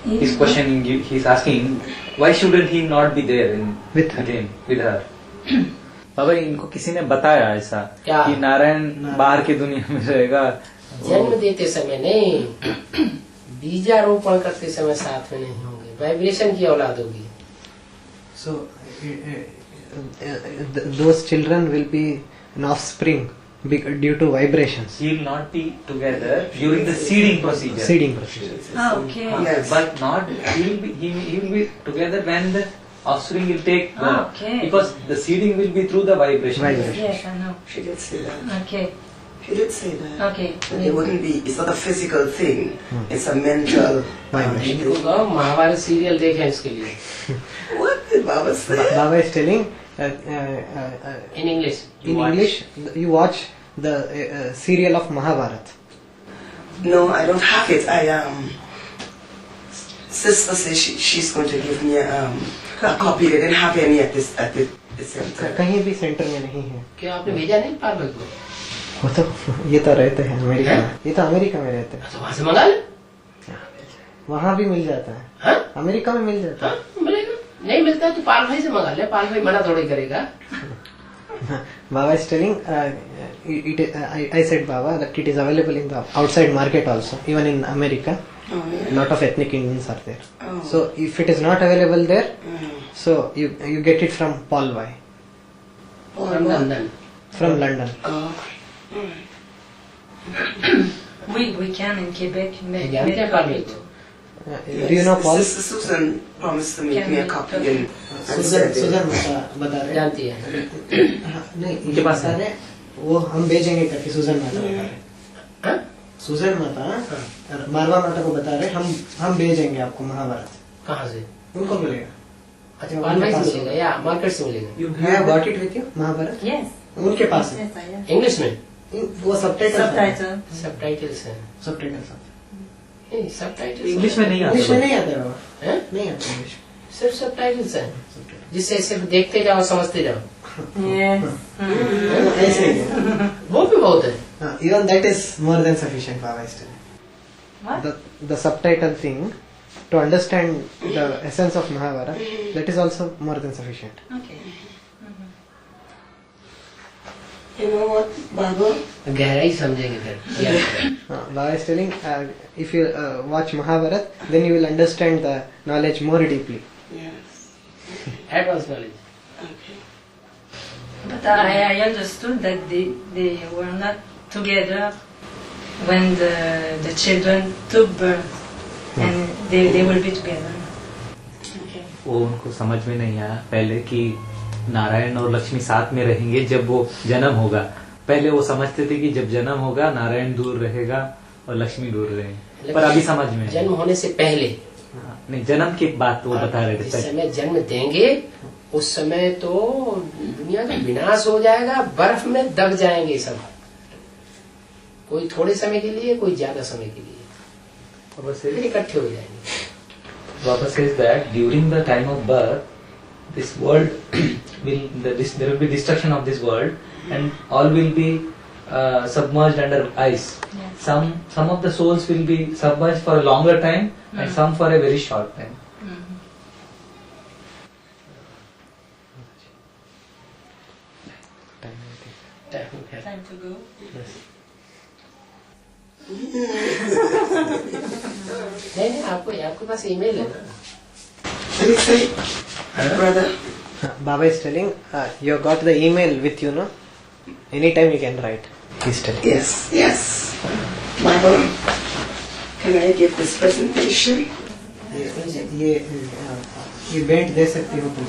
He's questioning, he's asking, why shouldn't he not be there with her? With her? बाबा इनको किसी ने बताया ऐसा क्या? कि नारायण बाहर की दुनिया में रहेगा? जन्म देते समय नहीं, बीजारोपण करते समय साथ में नहीं होंगे, वाइब्रेशन की औलाद होगी। So those children will be an offspring due to vibrations. He will not be together during the seeding procedure. Seeding procedure. Okay. Yes. But not he will be together when the offspring will take birth. Okay. Because the seeding will be through the vibration. Yes, I know. She did say that. Okay. She did say that. Okay. But it wouldn't be, it's not a physical thing. It's a mental Vibration. इनको कहो Mahabharat serial देखें इसके लिए। What did Baba say? Baba is telling In English. in English you watch the serial of Mahabharat. No, I don't have it. Sister says she's going to give me a copy. They didn't have any at the center. कहीं भी centre में नहीं है। क्या आपने भेजा नहीं पार्वल को? वो तो ये तो रहते हैं अमेरिका में। ये तो अमेरिका में रहते हैं। तो वहाँ से मंगा ले। वहाँ भी मिल जाता है। हाँ? अमेरिका में मिल जाता है। मिलेगा। नहीं मिलता है तो पाल भाई से मंगा ले। पाल भाई मना थोड़ी करेगा। Baba is telling, I said Baba that it is available in the outside market also, even in America. Oh, yeah. A lot of ethnic Indians are there. Oh. So if it is not available there, so you get it from Paul Vai. From London. From London. We can in Quebec make जानते हैं पाल भाई को? Do you know Paul? Sister Susan promised to make me a copy and Susan बता रहे हैं। जानती है। नहीं इनके पास आ रहे वो हम भेजेंगे करके सुजन माता बता रहे। सुजन माता मारवा माता को बता रहे हम भेजेंगे आपको महाभारत। कहाँ से? उनको मिलेगा। अच्छा पाल भाई से मिलेगा या मार्केट से मिलेगा? You have got it with you Mahabharat? Yes. उनके पास है। Yes, I have. इंग्लिश में? वो Subtitle. सबटाइटल्स हैं। सबटाइटल्स सबटाइटल्स इंग्लिश में नहीं आता। इंग्लिश में नहीं आता बाबा। हैं? नहीं आता इंग्लिश। सिर्फ सबटाइटल्स हैं जिससे सिर्फ देखते जाओ समझते जाओ। Yes. ऐसे ही है। वो भी बहुत है। Even that is more than sufficient Baba is telling. What? The subtitle thing to understand the essence of Mahabharata, that is also more than sufficient. Okay. You know what, Baba? गहराई समझेंगे फिर। Baba is telling, if you watch Mahabharata, then you will understand the knowledge more deeply. Yes. Advanced knowledge. Okay. But I understood that they were not together when the children took birth, and they will be together. Okay. वो उनको समझ में नहीं आया पहले कि नारायण और लक्ष्मी साथ में रहेंगे जब वो जन्म होगा। पहले वो समझते थे कि जब जन्म होगा नारायण दूर रहेगा और लक्ष्मी दूर रहेंगे, पर अभी समझ में जन्म होने से पहले नहीं, जन्म की बात वो बता रहे थे। जिस समय जन्म देंगे उस समय तो दुनिया का विनाश हो जाएगा, बर्फ में दब जाएंगे सब, कोई थोड़े समय के लिए कोई ज्यादा समय के लिए, फिर इकट्ठे हो जाएंगे। Baba says that during the time of birth, this world there will be destruction of this world, and all will be submerged under ice. Yes. Some of the souls will be submerged for a longer time, and some for a very short time. Time to go. Yes. नहीं आपके पास email है ना? Brother. Baba is telling, you got the email with you, no? Anytime you can write. He's telling. Yes. Baba, can I give this presentation? ये bent दे सकती हो तुम।